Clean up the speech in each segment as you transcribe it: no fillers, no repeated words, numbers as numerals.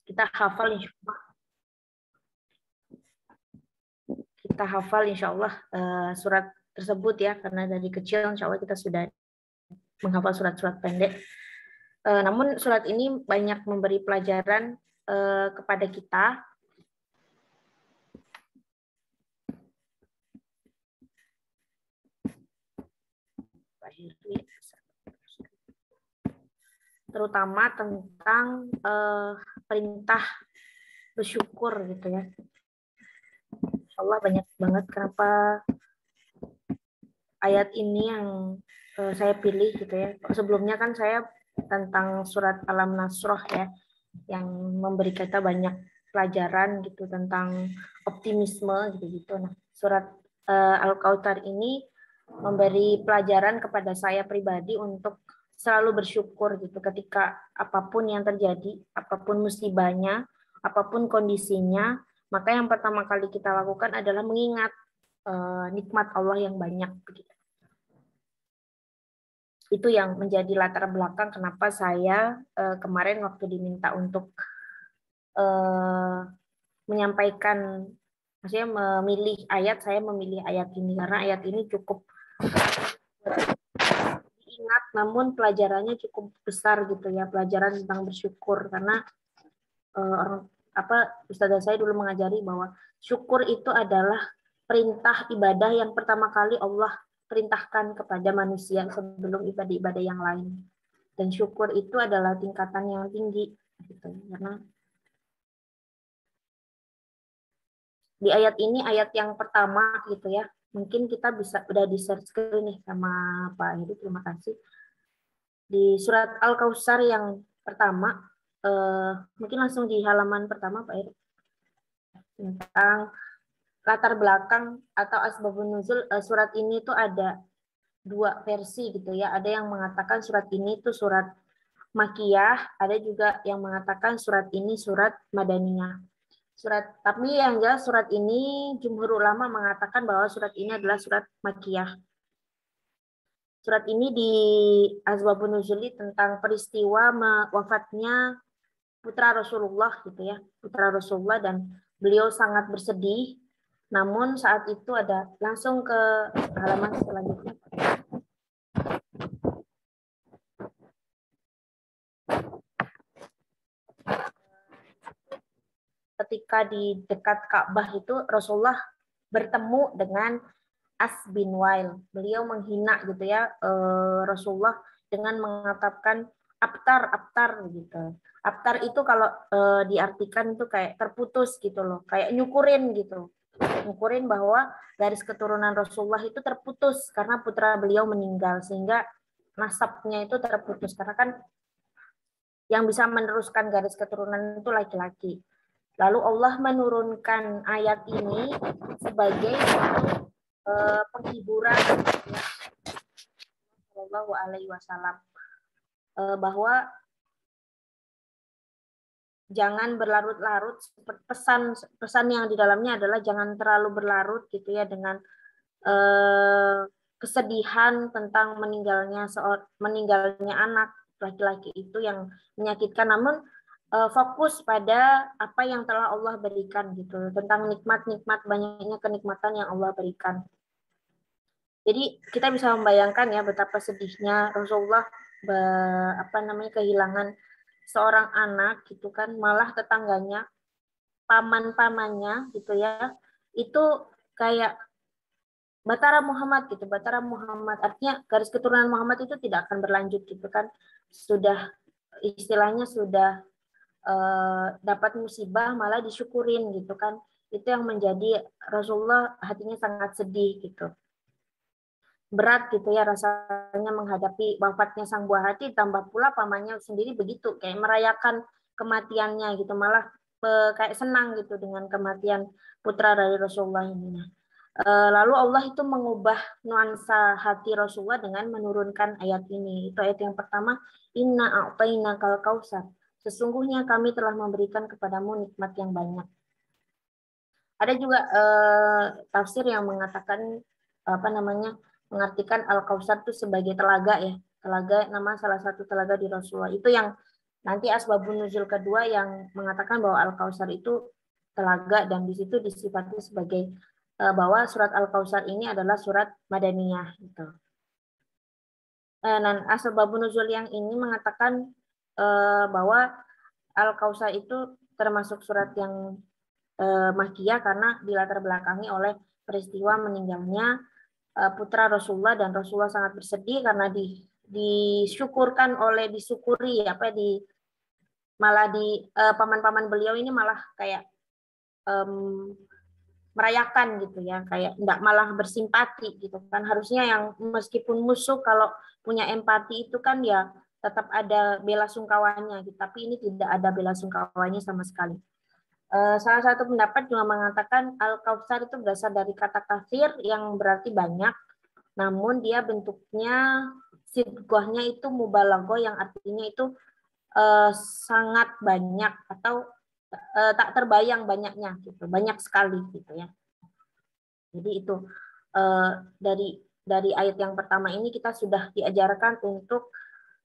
Kita hafal insya Allah. Kita hafal insya Allah surat tersebut ya, karena dari kecil insya Allah kita sudah menghafal surat-surat pendek. Namun surat ini banyak memberi pelajaran kepada kita. Terutama tentang perintah bersyukur gitu ya. Insya Allah banyak banget kenapa ayat ini yang saya pilih gitu ya. Sebelumnya kan saya tentang surat Alam Nasroh ya, yang memberi kita banyak pelajaran gitu tentang optimisme gitu-gitu. Nah, surat Al-Kautsar ini memberi pelajaran kepada saya pribadi untuk selalu bersyukur gitu ketika apapun yang terjadi, apapun musibahnya, apapun kondisinya, maka yang pertama kali kita lakukan adalah mengingat nikmat Allah yang banyak begitu. Itu yang menjadi latar belakang kenapa saya kemarin waktu diminta untuk menyampaikan, maksudnya memilih ayat, saya memilih ayat ini karena ayat ini cukup diingat, namun pelajarannya cukup besar gitu ya, pelajaran tentang bersyukur karena ustazah saya dulu mengajari bahwa syukur itu adalah perintah ibadah yang pertama kali Allah perintahkan kepada manusia sebelum ibadah-ibadah yang lain. Dan syukur itu adalah tingkatan yang tinggi gitu. Karena di ayat ini, ayat yang pertama gitu ya, mungkin kita bisa udah di share screen nih sama Pak Heru, terima kasih. Di surat Al-Kautsar yang pertama, mungkin langsung di halaman pertama Pak Heru, tentang latar belakang atau asbabun nuzul. Surat ini tuh ada dua versi gitu ya. Ada yang mengatakan surat ini tuh surat Makiyah, ada juga yang mengatakan surat ini surat Madaniyah. Tapi yang jelas surat ini jumhur ulama mengatakan bahwa surat ini adalah surat Makiyah. Surat ini di asbabun nuzuli tentang peristiwa wafatnya putra Rasulullah gitu ya, putra Rasulullah, dan beliau sangat bersedih. Namun saat itu ada, langsung ke halaman selanjutnya. Ketika di dekat Ka'bah itu Rasulullah bertemu dengan As bin Wail. Beliau menghina gitu ya Rasulullah dengan mengatakan abtar gitu. Abtar itu kalau diartikan itu kayak terputus gitu loh, kayak nyukurin gitu. Nyukurin bahwa garis keturunan Rasulullah itu terputus karena putra beliau meninggal, sehingga nasabnya itu terputus karena kan yang bisa meneruskan garis keturunan itu laki-laki. Lalu Allah menurunkan ayat ini sebagai penghiburan ya, Shallallahu Alaihi Wasallam, bahwa jangan berlarut-larut. Pesan yang di dalamnya adalah jangan terlalu berlarut gitu ya dengan kesedihan tentang meninggalnya anak laki-laki itu yang menyakitkan, namun fokus pada apa yang telah Allah berikan gitu, tentang nikmat-nikmat, banyaknya kenikmatan yang Allah berikan. Jadi kita bisa membayangkan ya betapa sedihnya Rasulullah kehilangan seorang anak gitu kan, malah tetangganya, paman-pamannya gitu ya, itu kayak Batara Muhammad gitu, Batara Muhammad, artinya garis keturunan Muhammad itu tidak akan berlanjut gitu kan, sudah istilahnya sudah dapat musibah malah disyukurin gitu kan, itu yang menjadi Rasulullah hatinya sangat sedih gitu, berat gitu ya rasanya menghadapi wafatnya sang buah hati, tambah pula pamannya sendiri begitu kayak merayakan kematiannya gitu, malah kayak senang gitu dengan kematian putra dari Rasulullah ini. Lalu Allah itu mengubah nuansa hati Rasulullah dengan menurunkan ayat ini. Itu ayat yang pertama, Inna a'tainakal kautsar. Sesungguhnya kami telah memberikan kepadamu nikmat yang banyak. Ada juga tafsir yang mengatakan mengartikan Al-Kautsar itu sebagai telaga ya. Telaga, nama salah satu telaga di Rasulullah. Itu yang Nanti asbabun nuzul kedua yang mengatakan bahwa Al-Kautsar itu telaga, dan di situ disifati sebagai bahwa surat Al-Kautsar ini adalah surat Madaniyah gitu. Dan asbabun nuzul yang ini mengatakan bahwa Al-Kautsar itu termasuk surat yang Makkiyah karena dilatar belakangi oleh peristiwa meninggalnya putra Rasulullah, dan Rasulullah sangat bersedih karena disyukuri malah di paman-paman beliau ini malah kayak merayakan gitu ya, kayak enggak malah bersimpati gitu kan. Harusnya yang meskipun musuh kalau punya empati itu kan ya tetap ada bela sungkawanya gitu, tapi ini tidak ada bela sungkawanya sama sekali. Salah satu pendapat juga mengatakan Al-Kautsar itu berasal dari kata kafir yang berarti banyak, namun dia bentuknya sigghahnya itu mubalaghah yang artinya itu sangat banyak atau tak terbayang banyaknya gitu, banyak sekali gitu ya. Jadi itu dari ayat yang pertama ini kita sudah diajarkan untuk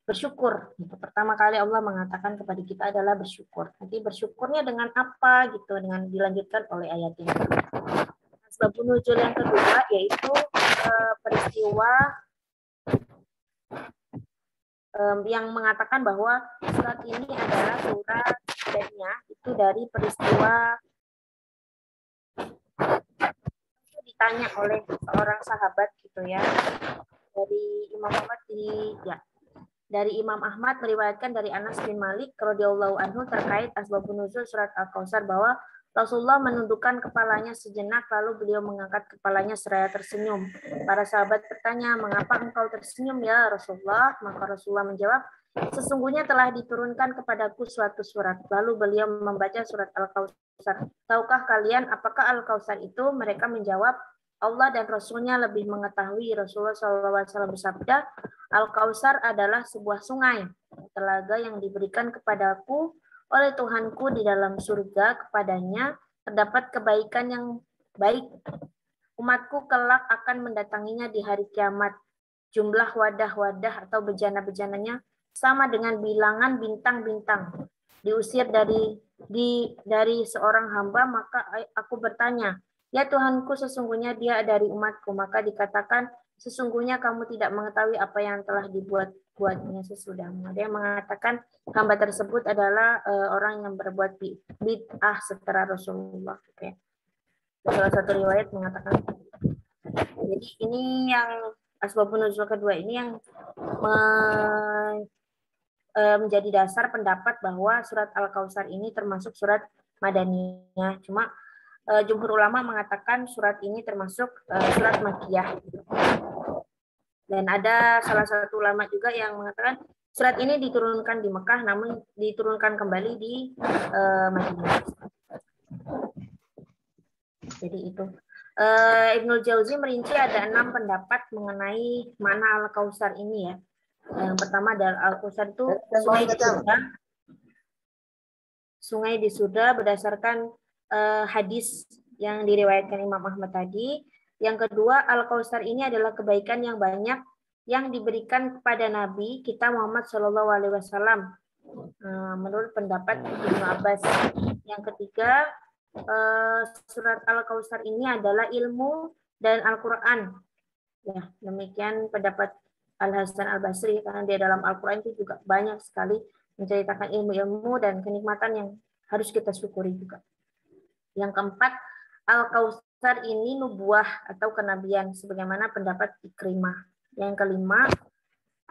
bersyukur. Gitu. Pertama kali Allah mengatakan kepada kita adalah bersyukur. Nanti bersyukurnya dengan apa gitu, dengan dilanjutkan oleh ayat ini. Sebab nuzul yang kedua yaitu peristiwa yang mengatakan bahwa surat ini adalah surat Madaniyah itu dari peristiwa itu ditanya oleh seorang sahabat gitu ya, dari Imam Ahmad meriwayatkan dari Anas bin Malik radhiyallahu anhu terkait asbabun nuzul surat Al-Kautsar bahwa Rasulullah menundukkan kepalanya sejenak lalu beliau mengangkat kepalanya seraya tersenyum. Para sahabat bertanya, "Mengapa engkau tersenyum ya Rasulullah?" Maka Rasulullah menjawab, "Sesungguhnya telah diturunkan kepadaku suatu surat." Lalu beliau membaca surat Al-Kautsar. "Tahukah kalian apakah Al-Kautsar itu?" Mereka menjawab, "Allah dan Rasulnya lebih mengetahui." Rasulullah SAW bersabda, "Al-Kautsar adalah sebuah sungai, telaga yang diberikan kepadaku oleh Tuhanku di dalam surga. Kepadanya terdapat kebaikan yang baik. Umatku kelak akan mendatanginya di hari kiamat. Jumlah wadah-wadah atau bejana-bejananya sama dengan bilangan bintang-bintang. Diusir dari seorang hamba, maka aku bertanya, 'Ya Tuhanku, sesungguhnya dia dari umatku.' Maka dikatakan, 'Sesungguhnya kamu tidak mengetahui apa yang telah dibuatnya sesudahmu.'" Dia mengatakan hamba tersebut adalah orang yang berbuat bid'ah setelah Rasulullah. Okay. Salah satu riwayat mengatakan. Jadi ini yang asbabun nuzul kedua ini yang menjadi dasar pendapat bahwa surat Al-Kautsar ini termasuk surat Madaniyah. Cuma jumhur ulama mengatakan surat ini termasuk surat Makkiyah. Dan ada salah satu ulama juga yang mengatakan surat ini diturunkan di Mekah namun diturunkan kembali di Madinah. Jadi itu. Ibnul Jauzi merinci ada 6 pendapat mengenai mana Al-Kautsar ini ya. Yang pertama adalah Al-Kautsar itu sungai di surga berdasarkan hadis yang diriwayatkan Imam Ahmad tadi. Yang kedua, Al-Kautsar ini adalah kebaikan yang banyak yang diberikan kepada Nabi kita Muhammad SAW. Menurut pendapat Ibnu Abbas. Yang ketiga, surat Al-Kautsar ini adalah ilmu dan Al-Quran. Ya, demikian pendapat Al-Hasan Al-Basri, karena dia dalam Al-Quran itu juga banyak sekali menceritakan ilmu-ilmu dan kenikmatan yang harus kita syukuri juga. Yang keempat, Al-Kautsar ini nubuah atau kenabian, sebagaimana pendapat Ikrimah. Yang kelima,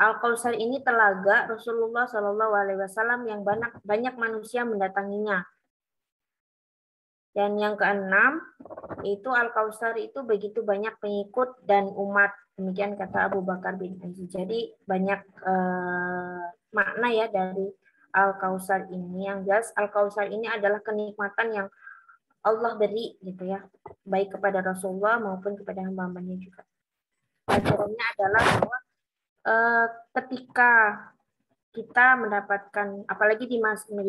Al-Kautsar ini telaga Rasulullah SAW yang banyak manusia mendatanginya. Dan yang keenam, itu Al-Kautsar itu begitu banyak pengikut dan umat. Demikian kata Abu Bakar bin Aziz. Jadi banyak makna ya dari Al-Kautsar ini. Yang jelas Al-Kautsar ini adalah kenikmatan yang Allah beri gitu ya, baik kepada Rasulullah maupun kepada hamba-hambanya juga. Ajarannya adalah bahwa ketika kita mendapatkan, apalagi di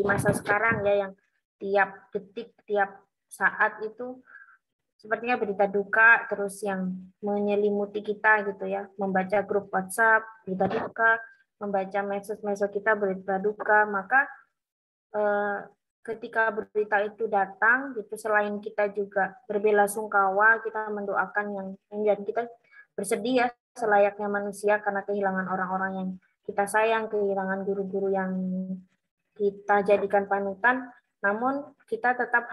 masa sekarang ya, yang tiap detik, tiap saat itu sepertinya berita duka terus yang menyelimuti kita gitu ya, membaca grup WhatsApp berita duka, membaca medsos kita berita duka, maka ketika berita itu datang gitu, selain kita juga berbelasungkawa, kita mendoakan yang kita bersedih ya selayaknya manusia karena kehilangan orang-orang yang kita sayang, kehilangan guru-guru yang kita jadikan panutan, namun kita tetap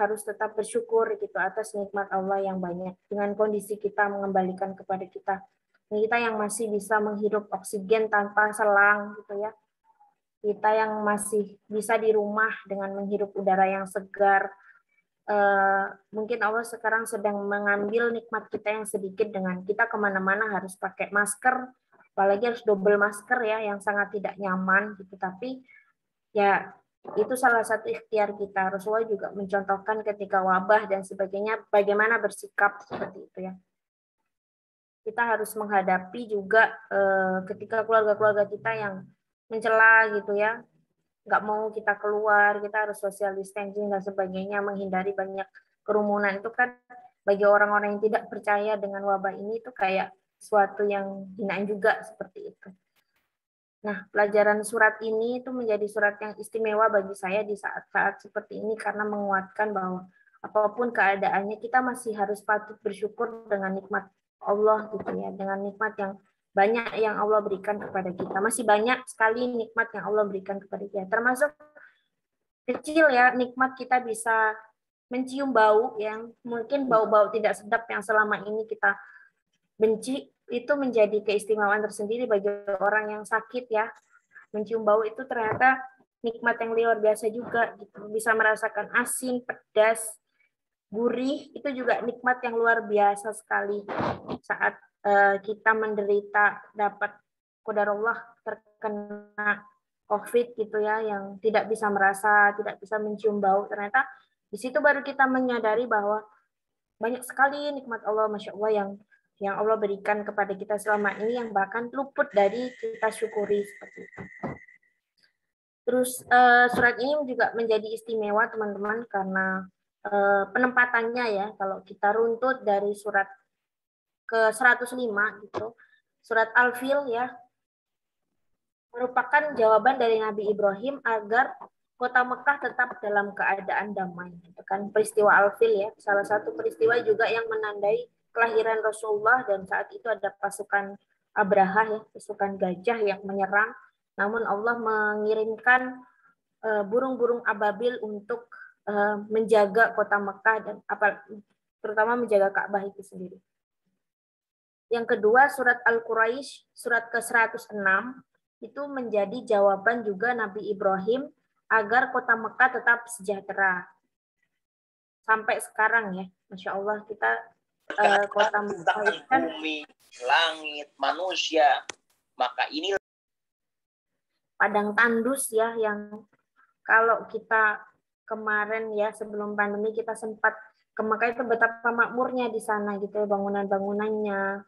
bersyukur gitu atas nikmat Allah yang banyak dengan kondisi kita mengembalikan kepada kita. Kita yang masih bisa menghirup oksigen tanpa selang gitu ya. Kita yang masih bisa di rumah dengan menghirup udara yang segar. Mungkin Allah sekarang sedang mengambil nikmat kita yang sedikit dengan kita kemana-mana harus pakai masker, apalagi harus double masker ya, yang sangat tidak nyaman gitu. Tapi ya itu salah satu ikhtiar kita. Rasulullah juga mencontohkan ketika wabah dan sebagainya, bagaimana bersikap seperti itu ya. Kita harus menghadapi juga ketika keluarga-keluarga kita yang mencela gitu ya, nggak mau kita keluar, kita harus social distancing dan sebagainya, menghindari banyak kerumunan. Itu kan bagi orang-orang yang tidak percaya dengan wabah ini itu kayak suatu yang hinaan juga seperti itu. Nah, pelajaran surat ini itu menjadi surat yang istimewa bagi saya di saat-saat seperti ini karena menguatkan bahwa apapun keadaannya kita masih harus patut bersyukur dengan nikmat Allah gitu ya, dengan nikmat yang banyak yang Allah berikan kepada kita. Masih banyak sekali nikmat yang Allah berikan kepada kita. Termasuk kecil ya, nikmat kita bisa mencium bau yang mungkin bau-bau tidak sedap yang selama ini kita benci, itu menjadi keistimewaan tersendiri bagi orang yang sakit ya. Mencium bau itu ternyata nikmat yang luar biasa juga gitu. Bisa merasakan asin, pedas, gurih, itu juga nikmat yang luar biasa sekali saat kita menderita dapat qadarullah terkena COVID gitu ya, yang tidak bisa merasa, tidak bisa mencium bau. Ternyata di situ baru kita menyadari bahwa banyak sekali nikmat Allah, Masya Allah, yang Allah berikan kepada kita selama ini yang bahkan luput dari kita syukuri seperti itu. Terus surat ini juga menjadi istimewa teman-teman karena penempatannya ya. Kalau kita runtut dari surat ke 105 gitu, surat Al-Fil ya, merupakan jawaban dari Nabi Ibrahim agar kota Mekah tetap dalam keadaan damai. Itu kan peristiwa Al-Fil ya, salah satu peristiwa juga yang menandai kelahiran Rasulullah, dan saat itu ada pasukan Abraha ya, pasukan gajah yang menyerang. Namun Allah mengirimkan burung-burung ababil untuk menjaga kota Mekah dan terutama menjaga Ka'bah itu sendiri. Yang kedua, surat Al-Quraisy, surat ke-106, itu menjadi jawaban juga Nabi Ibrahim agar kota Mekah tetap sejahtera. Sampai sekarang ya, Masya Allah, kita kota Mekah kan bumi, langit, manusia, maka ini padang tandus ya, yang kalau kita kemarin ya sebelum pandemi kita sempat ke Mekah, itu betapa makmurnya di sana gitu ya, bangunan-bangunannya,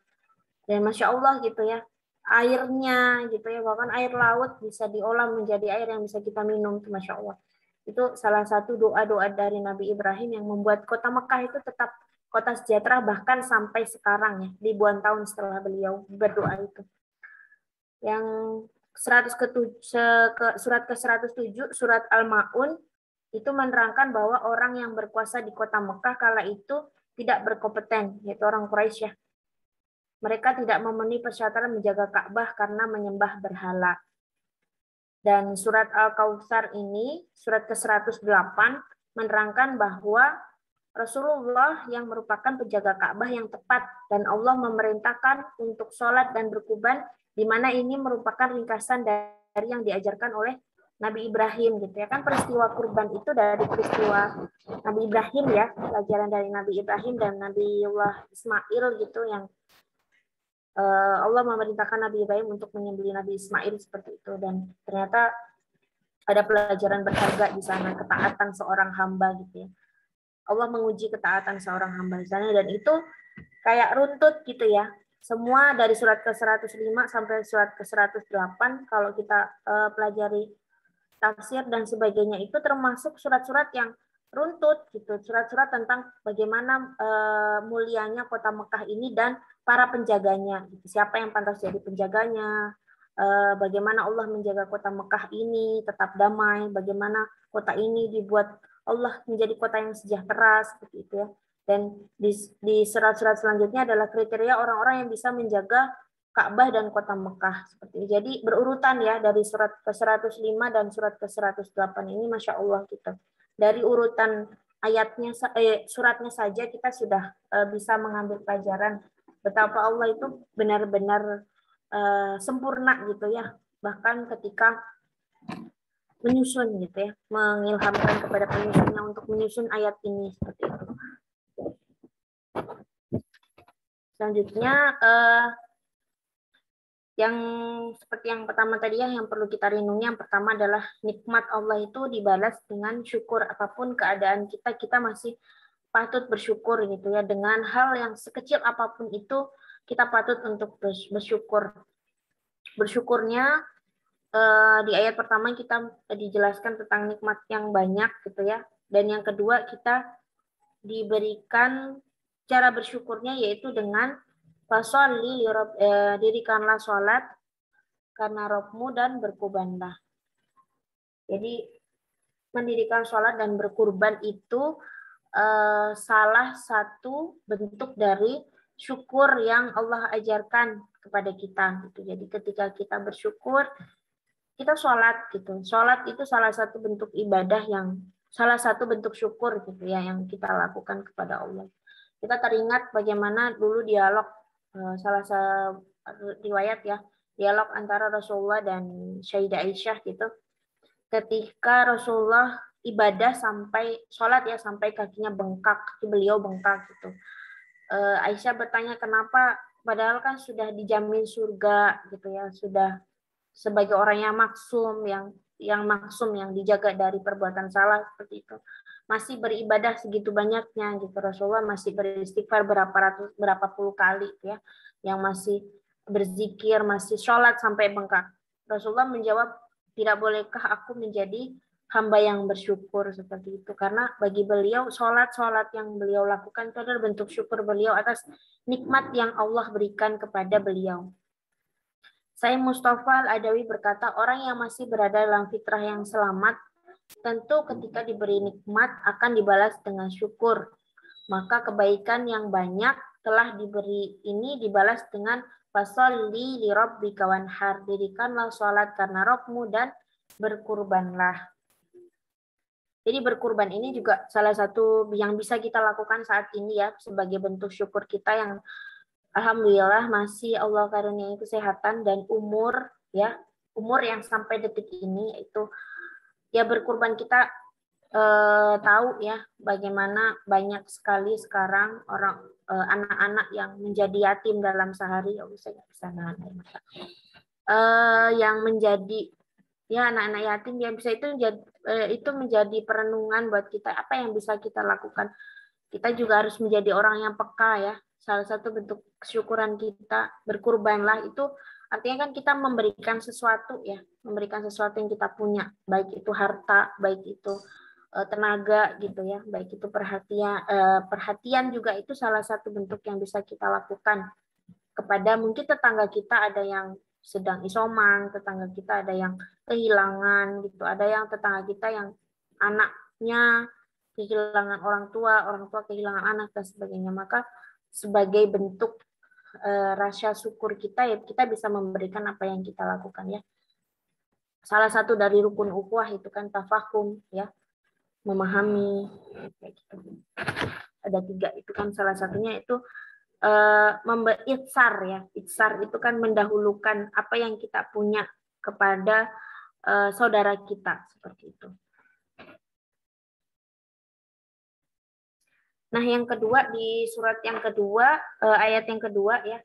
dan Masya Allah gitu ya, airnya gitu ya, bahkan air laut bisa diolah menjadi air yang bisa kita minum, tuh Masya Allah. Itu salah satu doa-doa dari Nabi Ibrahim yang membuat kota Mekah itu tetap kota sejahtera bahkan sampai sekarang ya, ribuan tahun setelah beliau berdoa itu. Yang surat ke-107, surat Al-Ma'un, itu menerangkan bahwa orang yang berkuasa di kota Mekah kala itu tidak berkompeten, yaitu orang Quraisy ya. Mereka tidak memenuhi persyaratan menjaga Ka'bah karena menyembah berhala. Dan surat Al-Kautsar ini, surat ke-108, menerangkan bahwa Rasulullah yang merupakan penjaga Ka'bah yang tepat, dan Allah memerintahkan untuk sholat dan berkurban, di mana ini merupakan ringkasan dari yang diajarkan oleh Nabi Ibrahim gitu ya, kan peristiwa kurban itu dari peristiwa Nabi Ibrahim ya, pelajaran dari Nabi Ibrahim dan Nabiullah Ismail gitu, yang Allah memerintahkan Nabi Ibrahim untuk menyembelih Nabi Ismail seperti itu, dan ternyata ada pelajaran berharga di sana, ketaatan seorang hamba gitu ya. Allah menguji ketaatan seorang hamba di sana, dan itu kayak runtut gitu ya. Semua dari surat ke-105 sampai surat ke-108 kalau kita pelajari tafsir dan sebagainya, itu termasuk surat-surat yang runtut gitu, surat-surat tentang bagaimana mulianya kota Mekah ini dan para penjaganya. Siapa yang pantas jadi penjaganya, bagaimana Allah menjaga kota Mekah ini tetap damai, bagaimana kota ini dibuat Allah menjadi kota yang sejahtera seperti itu ya. Dan di surat-surat selanjutnya adalah kriteria orang-orang yang bisa menjaga Ka'bah dan kota Mekah seperti itu. Jadi berurutan ya dari surat ke 105 dan surat ke 108 ini, Masya Allah kita. Dari urutan ayatnya, suratnya saja kita sudah bisa mengambil pelajaran betapa Allah itu benar-benar sempurna gitu ya. Bahkan ketika menyusun gitu ya, mengilhamkan kepada penyusunnya untuk menyusun ayat ini seperti itu. Selanjutnya yang seperti yang pertama tadi ya, yang perlu kita renungi, yang pertama adalah nikmat Allah itu dibalas dengan syukur. Apapun keadaan kita, kita masih patut bersyukur gitu ya. Dengan hal yang sekecil apapun itu, kita patut untuk bersyukur. Bersyukurnya di ayat pertama kita dijelaskan tentang nikmat yang banyak gitu ya. Dan yang kedua kita diberikan cara bersyukurnya yaitu dengan fasolli dirikanlah sholat karena Robmu dan berkurbanlah. Jadi mendirikan sholat dan berkurban itu salah satu bentuk dari syukur yang Allah ajarkan kepada kita. Gitu. Jadi ketika kita bersyukur, kita sholat gitu. Sholat itu salah satu bentuk ibadah yang salah satu bentuk syukur gitu ya yang kita lakukan kepada Allah. Kita teringat bagaimana dulu dialog salah satu riwayat ya, dialog antara Rasulullah dan Sayyidah Aisyah gitu. Ketika Rasulullah ibadah sampai sholat ya sampai kakinya bengkak, kaki beliau bengkak gitu. Aisyah bertanya kenapa, padahal kan sudah dijamin surga gitu ya, sudah sebagai orang yang maksum, yang maksum, yang dijaga dari perbuatan salah seperti itu. Masih beribadah segitu banyaknya gitu. Rasulullah masih beristighfar berapa puluh kali ya, yang masih berzikir, masih sholat sampai bengkak. Rasulullah menjawab, tidak bolehkah aku menjadi hamba yang bersyukur seperti itu, karena bagi beliau sholat yang beliau lakukan itu adalah bentuk syukur beliau atas nikmat yang Allah berikan kepada beliau. Sayyid Mustafa Al-Adawi berkata, orang yang masih berada dalam fitrah yang selamat, tentu ketika diberi nikmat akan dibalas dengan syukur. Maka kebaikan yang banyak telah diberi ini dibalas dengan fasolli li rabbika wanhar, dirikanlah sholat karena Rabbmu dan berkurbanlah. Jadi berkurban ini juga salah satu yang bisa kita lakukan saat ini ya, sebagai bentuk syukur kita yang alhamdulillah masih Allah karuniai kesehatan dan umur ya, umur yang sampai detik ini itu ya berkurban. Kita tahu ya bagaimana banyak sekali sekarang orang anak-anak yang menjadi yatim dalam sehari. Saya nggak bisa nahan yang menjadi ya anak-anak yatim yang bisa itu menjadi perenungan buat kita, apa yang bisa kita lakukan. Kita juga harus menjadi orang yang peka ya. Salah satu bentuk kesyukuran kita berkurbanlah itu artinya kan kita memberikan sesuatu ya, memberikan sesuatu yang kita punya, baik itu harta, baik itu tenaga gitu ya, baik itu perhatian juga itu salah satu bentuk yang bisa kita lakukan kepada mungkin tetangga kita, ada yang sedang isoman, tetangga kita ada yang kehilangan gitu, ada yang tetangga kita yang anaknya kehilangan orang tua kehilangan anak dan sebagainya. Maka sebagai bentuk rasa syukur kita ya kita bisa memberikan apa yang kita lakukan ya. Salah satu dari rukun ukhuwah itu kan tafahum ya, memahami kayak gitu. Ada 3 itu kan salah satunya itu itsar ya. Itsar itu kan mendahulukan apa yang kita punya kepada saudara kita seperti itu. Nah, yang kedua di surat yang kedua, ayat yang kedua ya,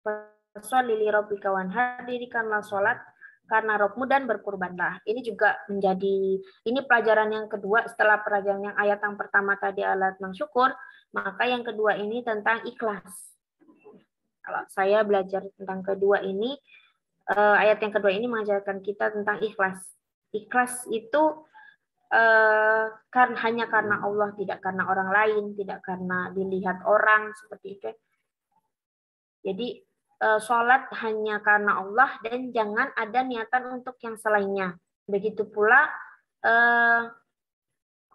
fasholli li rabbika wanhar, dirikanlah sholat karena Rabbmu dan berkurbanlah. Ini juga menjadi ini pelajaran yang kedua setelah pelajaran yang ayat yang pertama tadi alat syukur, maka yang kedua ini tentang ikhlas. Kalau saya belajar tentang kedua ini, ayat yang kedua ini mengajarkan kita tentang ikhlas. Ikhlas itu hanya karena Allah, tidak karena orang lain, tidak karena dilihat orang seperti itu. Jadi sholat hanya karena Allah dan jangan ada niatan untuk yang selainnya. Begitu pula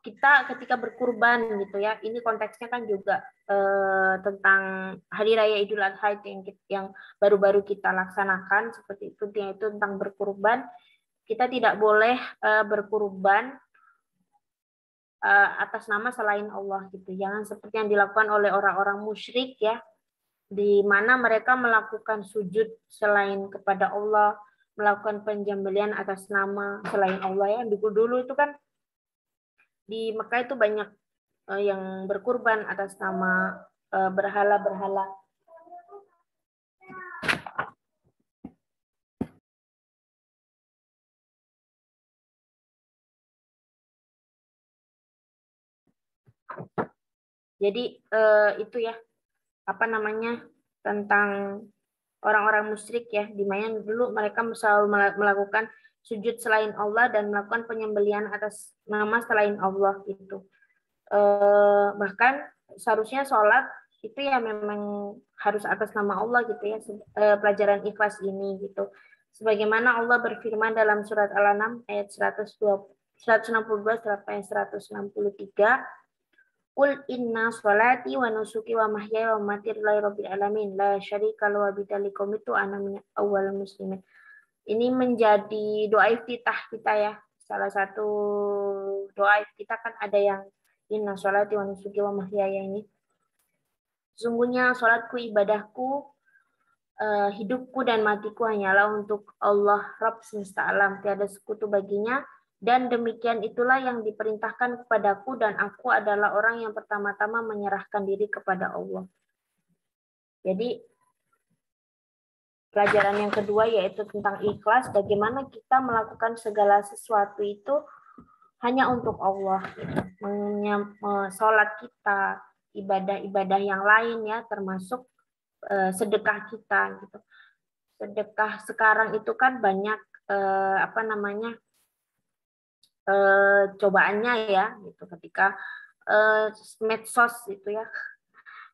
kita ketika berkurban gitu ya, ini konteksnya kan juga tentang Hari Raya Idul Adha yang baru-baru kita laksanakan seperti itu, yaitu tentang berkurban. Kita tidak boleh berkurban atas nama selain Allah gitu. Jangan seperti yang dilakukan oleh orang-orang musyrik ya, di mana mereka melakukan sujud selain kepada Allah, melakukan penyembelihan atas nama selain Allah ya. Dulu itu kan di Mekah itu banyak yang berkurban atas nama berhala-berhala. Jadi itu ya, apa namanya, tentang orang-orang musyrik ya, di mana dulu mereka selalu melakukan sujud selain Allah dan melakukan penyembelihan atas nama selain Allah gitu. Bahkan seharusnya sholat itu ya memang harus atas nama Allah gitu ya, pelajaran ikhlas ini gitu. Sebagaimana Allah berfirman dalam surat Al-An'am ayat 162 sampai 163, Qul inna sholati wa nusuki wa mahyaya wa mamati lillahi rabbil alamin la syarika lahu wa bidzalika umirtu ana minal awwalil muslimin. Ini menjadi doa iftitah kita ya. Salah satu doa kita kan ada yang inna sholati wa nusuki wa mahyaya ini. Sungguhnya sholatku, ibadahku, hidupku dan matiku hanyalah untuk Allah Rabb semesta alam, tiada sekutu baginya. Dan demikian itulah yang diperintahkan kepadaku dan aku adalah orang yang pertama-tama menyerahkan diri kepada Allah. Jadi pelajaran yang kedua yaitu tentang ikhlas, bagaimana kita melakukan segala sesuatu itu hanya untuk Allah. Sholat kita, ibadah-ibadah yang lain ya, termasuk sedekah kita gitu. Sedekah sekarang itu kan banyak cobaannya ya gitu, ketika medsos itu ya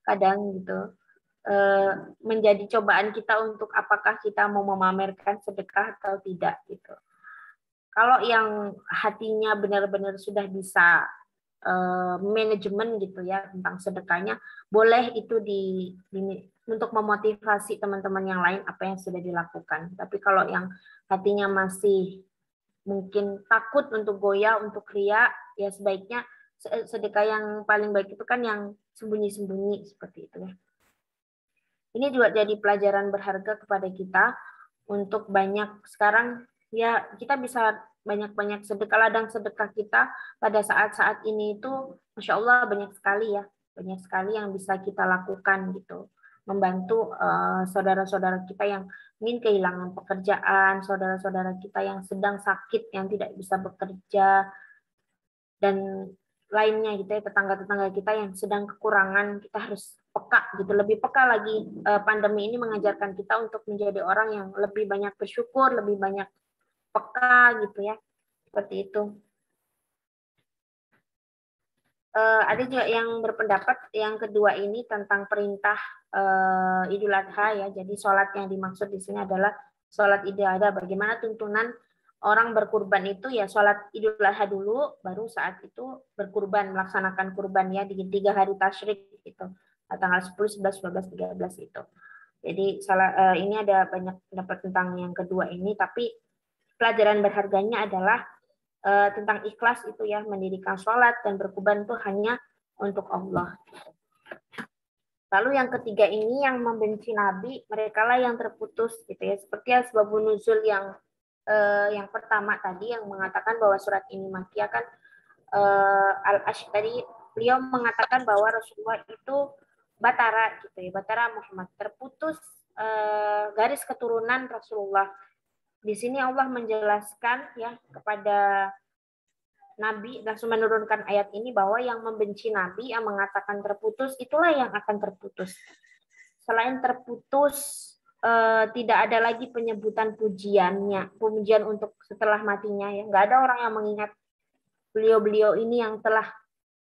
kadang gitu menjadi cobaan kita untuk apakah kita mau memamerkan sedekah atau tidak gitu. Kalau yang hatinya benar-benar sudah bisa manajemen gitu ya tentang sedekahnya, boleh itu untuk memotivasi teman-teman yang lain apa yang sudah dilakukan. Tapi kalau yang hatinya masih mungkin takut untuk goyah, untuk ria, ya sebaiknya sedekah yang paling baik itu kan yang sembunyi-sembunyi seperti itu ya. Ini juga jadi pelajaran berharga kepada kita untuk banyak sekarang ya, kita bisa banyak-banyak sedekah, ladang sedekah kita pada saat-saat ini itu Masya Allah banyak sekali ya, banyak sekali yang bisa kita lakukan gitu, membantu saudara-saudara kita yang ingin kehilangan pekerjaan, saudara-saudara kita yang sedang sakit, yang tidak bisa bekerja, dan lainnya gitu ya, tetangga-tetangga kita yang sedang kekurangan. Kita harus peka gitu, lebih peka lagi. Pandemi ini mengajarkan kita untuk menjadi orang yang lebih banyak bersyukur, lebih banyak peka gitu ya, seperti itu. Ada juga yang berpendapat yang kedua ini tentang perintah Idul Adha ya. Jadi sholat yang dimaksud di sini adalah sholat Idul Adha. Bagaimana tuntunan orang berkurban itu ya, sholat Idul Adha dulu, baru saat itu berkurban, melaksanakan kurban ya di 3 hari tasyrik itu, tanggal 10, 11, 12, 13 itu. Jadi ini ada banyak pendapat tentang yang kedua ini, tapi pelajaran berharganya adalah tentang ikhlas itu ya, mendirikan sholat dan berkurban itu hanya untuk Allah. Lalu yang ketiga ini yang membenci Nabi, mereka lah yang terputus gitu ya, seperti asbabun nuzul yang pertama tadi yang mengatakan bahwa surat ini Makkiyah kan, Al-Ashtari beliau mengatakan bahwa Rasulullah itu Batara gitu ya, Batara Muhammad, terputus garis keturunan Rasulullah. Di sini Allah menjelaskan ya kepada Nabi, langsung menurunkan ayat ini bahwa yang membenci Nabi, yang mengatakan terputus, itulah yang akan terputus. Selain terputus, tidak ada lagi penyebutan pujiannya, pujian untuk setelah matinya ya. Nggak ada orang yang mengingat beliau-beliau ini yang telah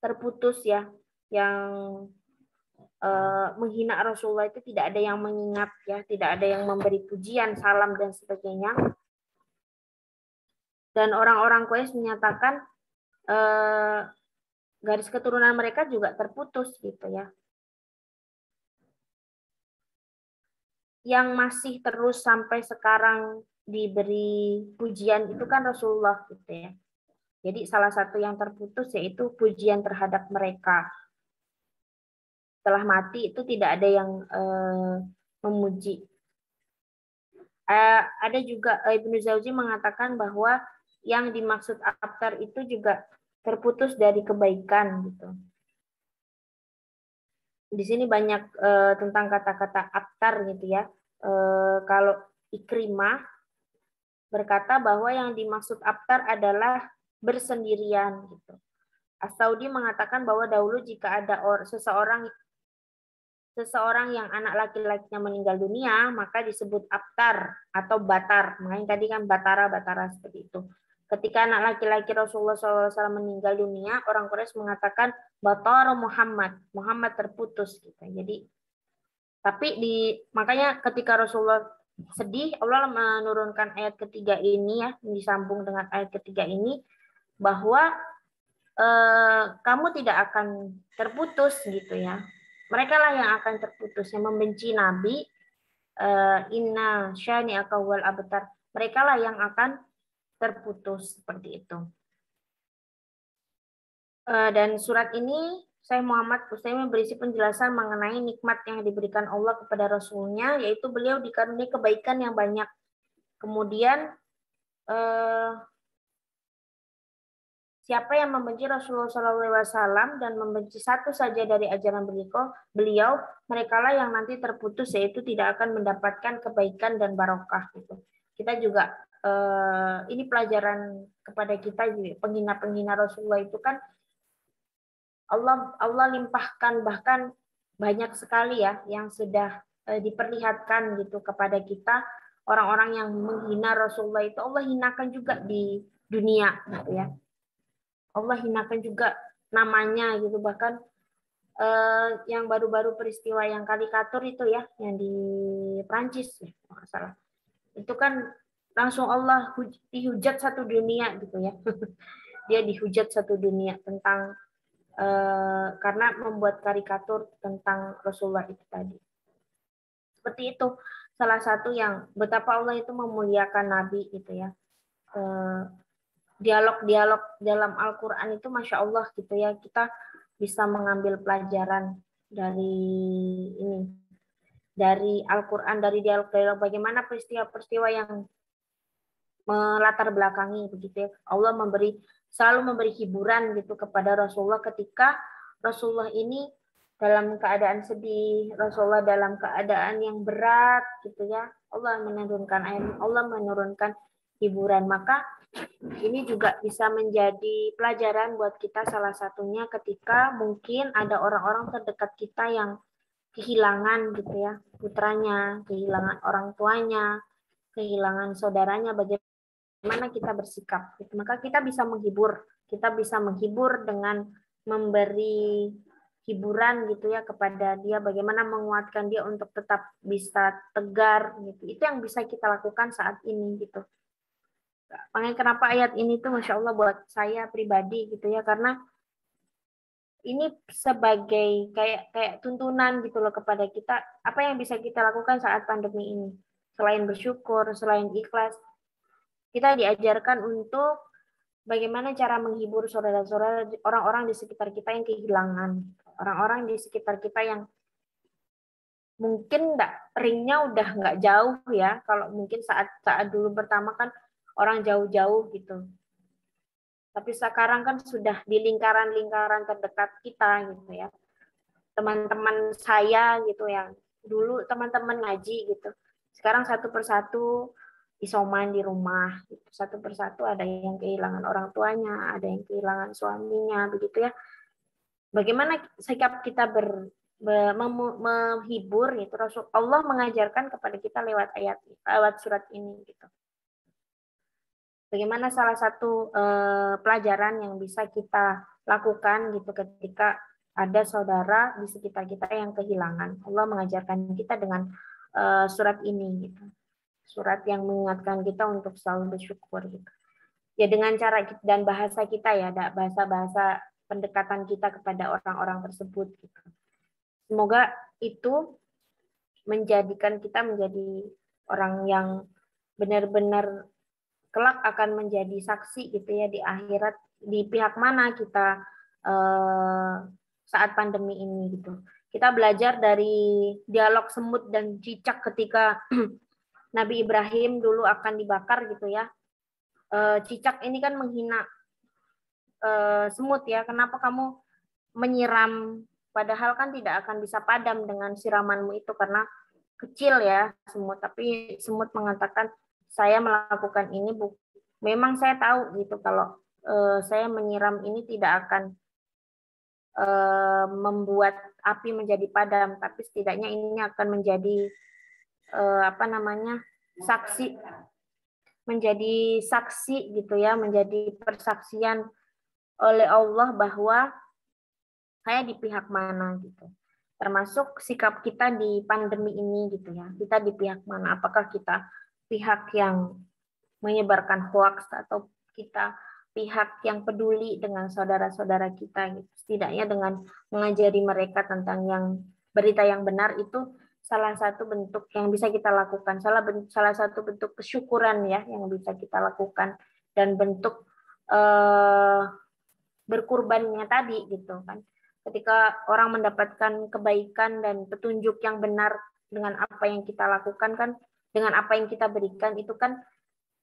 terputus ya, yang menghina Rasulullah itu tidak ada yang mengingat ya, tidak ada yang memberi pujian, salam dan sebagainya. Dan orang-orang Quraisy menyatakan garis keturunan mereka juga terputus gitu ya. Yang masih terus sampai sekarang diberi pujian itu kan Rasulullah gitu ya. Jadi salah satu yang terputus yaitu pujian terhadap mereka. Setelah mati itu tidak ada yang memuji. Ada juga Ibnu Jauzi mengatakan bahwa yang dimaksud abtar itu juga terputus dari kebaikan gitu. Di sini banyak tentang kata-kata abtar gitu ya. Kalau Ikrimah berkata bahwa yang dimaksud abtar adalah bersendirian gitu. As-Saudi mengatakan bahwa dahulu jika ada seseorang yang anak laki-lakinya meninggal dunia, maka disebut abtar atau batar. Makanya tadi kan batara seperti itu. Ketika anak laki-laki Rasulullah SAW meninggal dunia, orang Quraisy mengatakan batar Muhammad terputus gitu. Jadi makanya ketika Rasulullah sedih, Allah menurunkan ayat ketiga ini ya, disambung dengan ayat ketiga ini bahwa kamu tidak akan terputus gitu ya. Mereka lah yang akan terputus, yang membenci Nabi. Inna syani'aka wal abtar. Mereka lah yang akan terputus seperti itu. Dan surat ini Syekh Muhammad Utsaimin berisi penjelasan mengenai nikmat yang diberikan Allah kepada Rasulnya, yaitu beliau dikaruniai kebaikan yang banyak. Kemudian siapa yang membenci Rasulullah SAW dan membenci satu saja dari ajaran beliau, merekalah yang nanti terputus, yaitu tidak akan mendapatkan kebaikan dan barokah. Gitu. Kita juga ini pelajaran kepada kita, penghina-penghina Rasulullah itu kan Allah limpahkan, bahkan banyak sekali ya yang sudah diperlihatkan gitu kepada kita. Orang-orang yang menghina Rasulullah itu Allah hinakan juga di dunia gitu ya. Allah hinakan juga namanya gitu, bahkan yang baru-baru peristiwa yang karikatur itu ya, yang di Prancis ya, nggak salah. Itu kan langsung Allah dihujat satu dunia gitu ya. Dia dihujat satu dunia tentang karena membuat karikatur tentang Rasulullah itu tadi. Seperti itu salah satu yang betapa Allah itu memuliakan Nabi gitu ya. Dialog-dialog dalam Al-Quran itu Masya Allah gitu ya, kita bisa mengambil pelajaran dari ini, dari Al-Quran, dari dialog-dialog bagaimana peristiwa-peristiwa yang melatar belakangi begitu ya. Allah selalu memberi hiburan gitu kepada Rasulullah ketika Rasulullah ini dalam keadaan sedih, Rasulullah dalam keadaan yang berat gitu ya. Allah menurunkan hiburan. Maka ini juga bisa menjadi pelajaran buat kita, salah satunya ketika mungkin ada orang-orang terdekat kita yang kehilangan gitu ya, putranya, kehilangan orang tuanya, kehilangan saudaranya, bagaimana kita bersikap. Maka kita bisa menghibur dengan memberi hiburan gitu ya kepada dia, bagaimana menguatkan dia untuk tetap bisa tegar gitu. Itu yang bisa kita lakukan saat ini gitu. Makanya kenapa ayat ini tuh Masya Allah buat saya pribadi gitu ya, karena ini sebagai kayak tuntunan gitu loh kepada kita, apa yang bisa kita lakukan saat pandemi ini. Selain bersyukur, selain ikhlas, kita diajarkan untuk bagaimana cara menghibur saudara-saudara, orang-orang di sekitar kita yang kehilangan, orang-orang di sekitar kita yang mungkin ringnya udah nggak jauh ya. Kalau mungkin saat dulu pertama kan orang jauh-jauh gitu. Tapi sekarang kan sudah di lingkaran-lingkaran terdekat kita gitu ya. Teman-teman saya gitu yang dulu teman-teman ngaji gitu. Sekarang satu persatu isoman di rumah. Gitu. Satu persatu ada yang kehilangan orang tuanya, ada yang kehilangan suaminya begitu ya. Bagaimana sikap kita menghibur gitu. Allah mengajarkan kepada kita lewat surat ini gitu. Bagaimana salah satu pelajaran yang bisa kita lakukan gitu ketika ada saudara di sekitar kita yang kehilangan. Allah mengajarkan kita dengan surat ini, gitu. Surat yang mengingatkan kita untuk selalu bersyukur, gitu. Ya dengan cara dan bahasa kita ya, bahasa-bahasa pendekatan kita kepada orang-orang tersebut, gitu. Semoga itu menjadikan kita menjadi orang yang benar-benar kelak akan menjadi saksi gitu ya di akhirat, di pihak mana kita saat pandemi ini gitu. Kita belajar dari dialog semut dan cicak ketika Nabi Ibrahim dulu akan dibakar gitu ya. Cicak ini kan menghina semut ya, kenapa kamu menyiram, padahal kan tidak akan bisa padam dengan siramanmu itu karena kecil ya semut. Tapi semut mengatakan, saya melakukan ini memang saya tahu gitu kalau saya menyiram ini tidak akan membuat api menjadi padam, tapi setidaknya ini akan menjadi saksi, menjadi saksi gitu ya, menjadi persaksian oleh Allah bahwa saya di pihak mana gitu. Termasuk sikap kita di pandemi ini gitu ya. Kita di pihak mana? Apakah kita pihak yang menyebarkan hoax atau kita pihak yang peduli dengan saudara-saudara kita gitu. Setidaknya dengan mengajari mereka tentang berita yang benar itu salah satu bentuk yang bisa kita lakukan, salah satu bentuk kesyukuran ya yang bisa kita lakukan, dan bentuk berkurbannya tadi gitu kan. Ketika orang mendapatkan kebaikan dan petunjuk yang benar dengan apa yang kita lakukan kan, dengan apa yang kita berikan itu kan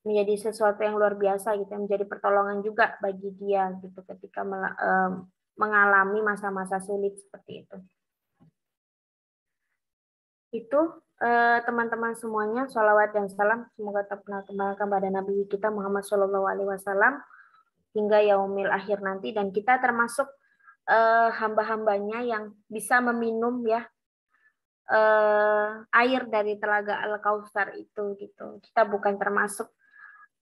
menjadi sesuatu yang luar biasa gitu, menjadi pertolongan juga bagi dia gitu ketika mengalami masa-masa sulit seperti itu. Itu teman-teman semuanya, sholawat dan salam semoga tercurahkan kepada Nabi kita Muhammad SAW hingga yaumil akhir nanti, dan kita termasuk hamba-hambanya yang bisa meminum ya air dari telaga Al-Kautsar itu gitu. Kita bukan termasuk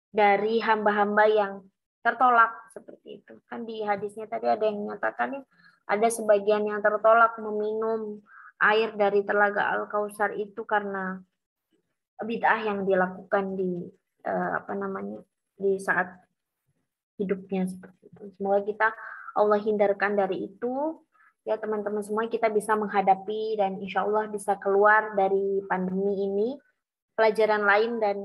dari hamba-hamba yang tertolak seperti itu. Kan di hadisnya tadi ada yang menyatakan ada sebagian yang tertolak meminum air dari telaga Al-Kautsar itu karena bid'ah yang dilakukan di di saat hidupnya seperti itu. Semoga kita Allah hindarkan dari itu ya teman-teman semua, kita bisa menghadapi dan insya Allah bisa keluar dari pandemi ini. Pelajaran lain dan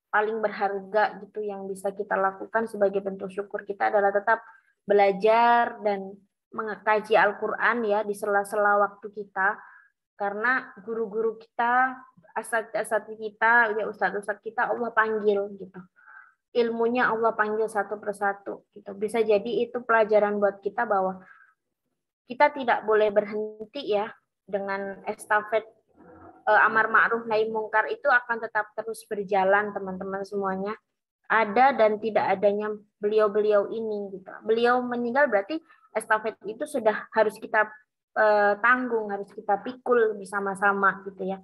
paling berharga gitu yang bisa kita lakukan sebagai bentuk syukur kita adalah tetap belajar dan mengkaji Al-Quran ya di sela-sela waktu kita, karena guru-guru kita, asatidz kita, ya ustadz-ustadz kita Allah panggil gitu. Ilmunya Allah panggil satu persatu gitu. Bisa jadi itu pelajaran buat kita bahwa kita tidak boleh berhenti ya dengan estafet amar ma'ruf nahi mungkar itu akan tetap terus berjalan teman-teman semuanya. Ada dan tidak adanya beliau-beliau ini gitu. Beliau meninggal berarti estafet itu sudah harus kita tanggung, harus kita pikul bersama-sama gitu ya.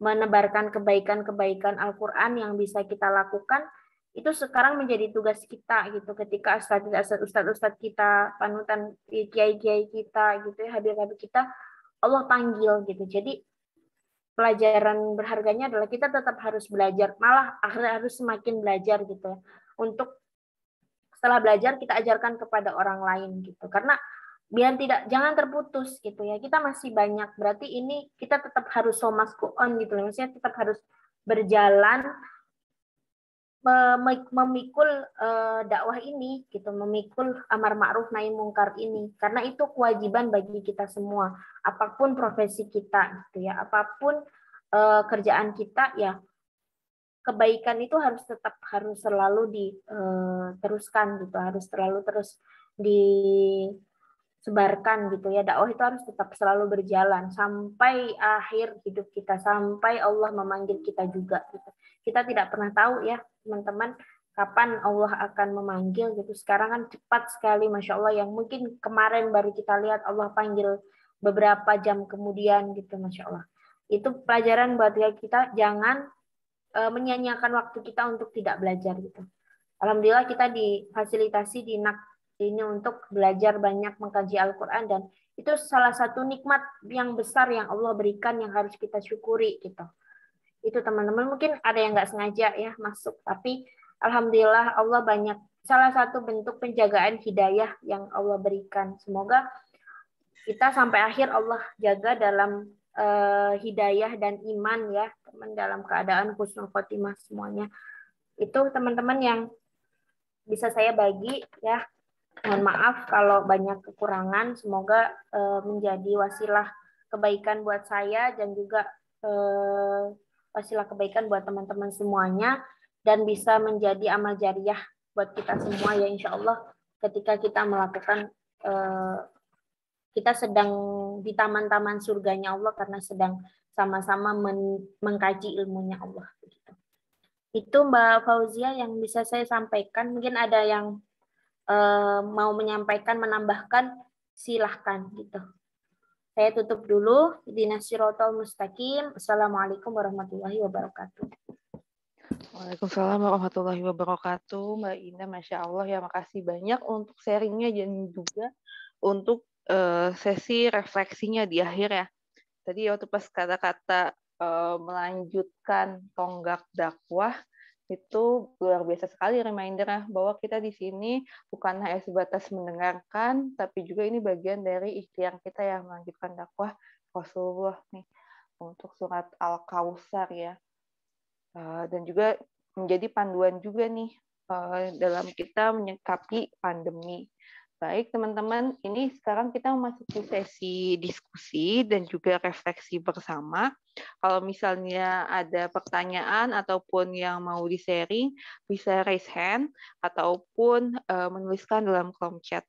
Menebarkan kebaikan-kebaikan Al-Qur'an yang bisa kita lakukan itu sekarang menjadi tugas kita gitu. Ketika ustadz-ustadz kita, panutan kiai-kiai kita gitu ya, habib-habib kita Allah panggil gitu. Jadi pelajaran berharganya adalah kita tetap harus belajar, malah harus semakin belajar gitu ya. Untuk setelah belajar kita ajarkan kepada orang lain gitu. Karena biar jangan terputus gitu ya. Kita masih banyak, berarti ini kita tetap harus so must go on gitu. Maksudnya tetap harus berjalan memikul dakwah ini gitu, memikul amar ma'ruf nahi mungkar ini, karena itu kewajiban bagi kita semua, apapun profesi kita gitu ya, apapun kerjaan kita ya, kebaikan itu harus selalu diteruskan gitu, harus selalu terus disebarkan gitu ya. Dakwah itu harus tetap selalu berjalan sampai akhir hidup kita, sampai Allah memanggil kita juga gitu. Kita tidak pernah tahu ya teman-teman kapan Allah akan memanggil gitu. Sekarang kan cepat sekali Masya Allah, yang mungkin kemarin baru kita lihat Allah panggil beberapa jam kemudian gitu Masya Allah. Itu pelajaran buat kita, jangan menyia-nyiakan waktu kita untuk tidak belajar gitu. Alhamdulillah kita difasilitasi di NAK ini untuk belajar banyak mengkaji Al-Quran, dan itu salah satu nikmat yang besar yang Allah berikan yang harus kita syukuri gitu. Itu teman-teman mungkin ada yang nggak sengaja ya masuk, tapi alhamdulillah Allah banyak, salah satu bentuk penjagaan hidayah yang Allah berikan. Semoga kita sampai akhir Allah jaga dalam hidayah dan iman ya teman, dalam keadaan husnul khotimah semuanya. Itu teman-teman yang bisa saya bagi ya. Mohon maaf kalau banyak kekurangan, semoga menjadi wasilah kebaikan buat saya dan juga wasilah kebaikan buat teman-teman semuanya, dan bisa menjadi amal jariah buat kita semua ya insya Allah, ketika kita melakukan kita sedang di taman-taman surganya Allah karena sedang sama-sama mengkaji ilmunya Allah. Itu Mbak Fauzia yang bisa saya sampaikan. Mungkin ada yang mau menyampaikan, menambahkan, silahkan gitu. Saya tutup dulu. Ihdinas siratal mustaqim. Assalamualaikum warahmatullahi wabarakatuh. Waalaikumsalam warahmatullahi wabarakatuh. Mbak Indah, Masya Allah ya, makasih banyak untuk sharingnya dan juga untuk sesi refleksinya di akhir ya. Tadi waktu pas kata-kata melanjutkan tonggak dakwah, itu luar biasa sekali reminder bahwa kita di sini bukan hanya sebatas mendengarkan, tapi juga ini bagian dari ikhtiar kita yang melanjutkan dakwah Rasulullah nih untuk surat Al-Kautsar ya. Dan juga menjadi panduan juga nih dalam kita menyikapi pandemi. Baik teman-teman, ini sekarang kita memasuki sesi diskusi dan juga refleksi bersama. Kalau misalnya ada pertanyaan ataupun yang mau di-sharing, bisa raise hand ataupun menuliskan dalam kolom chat.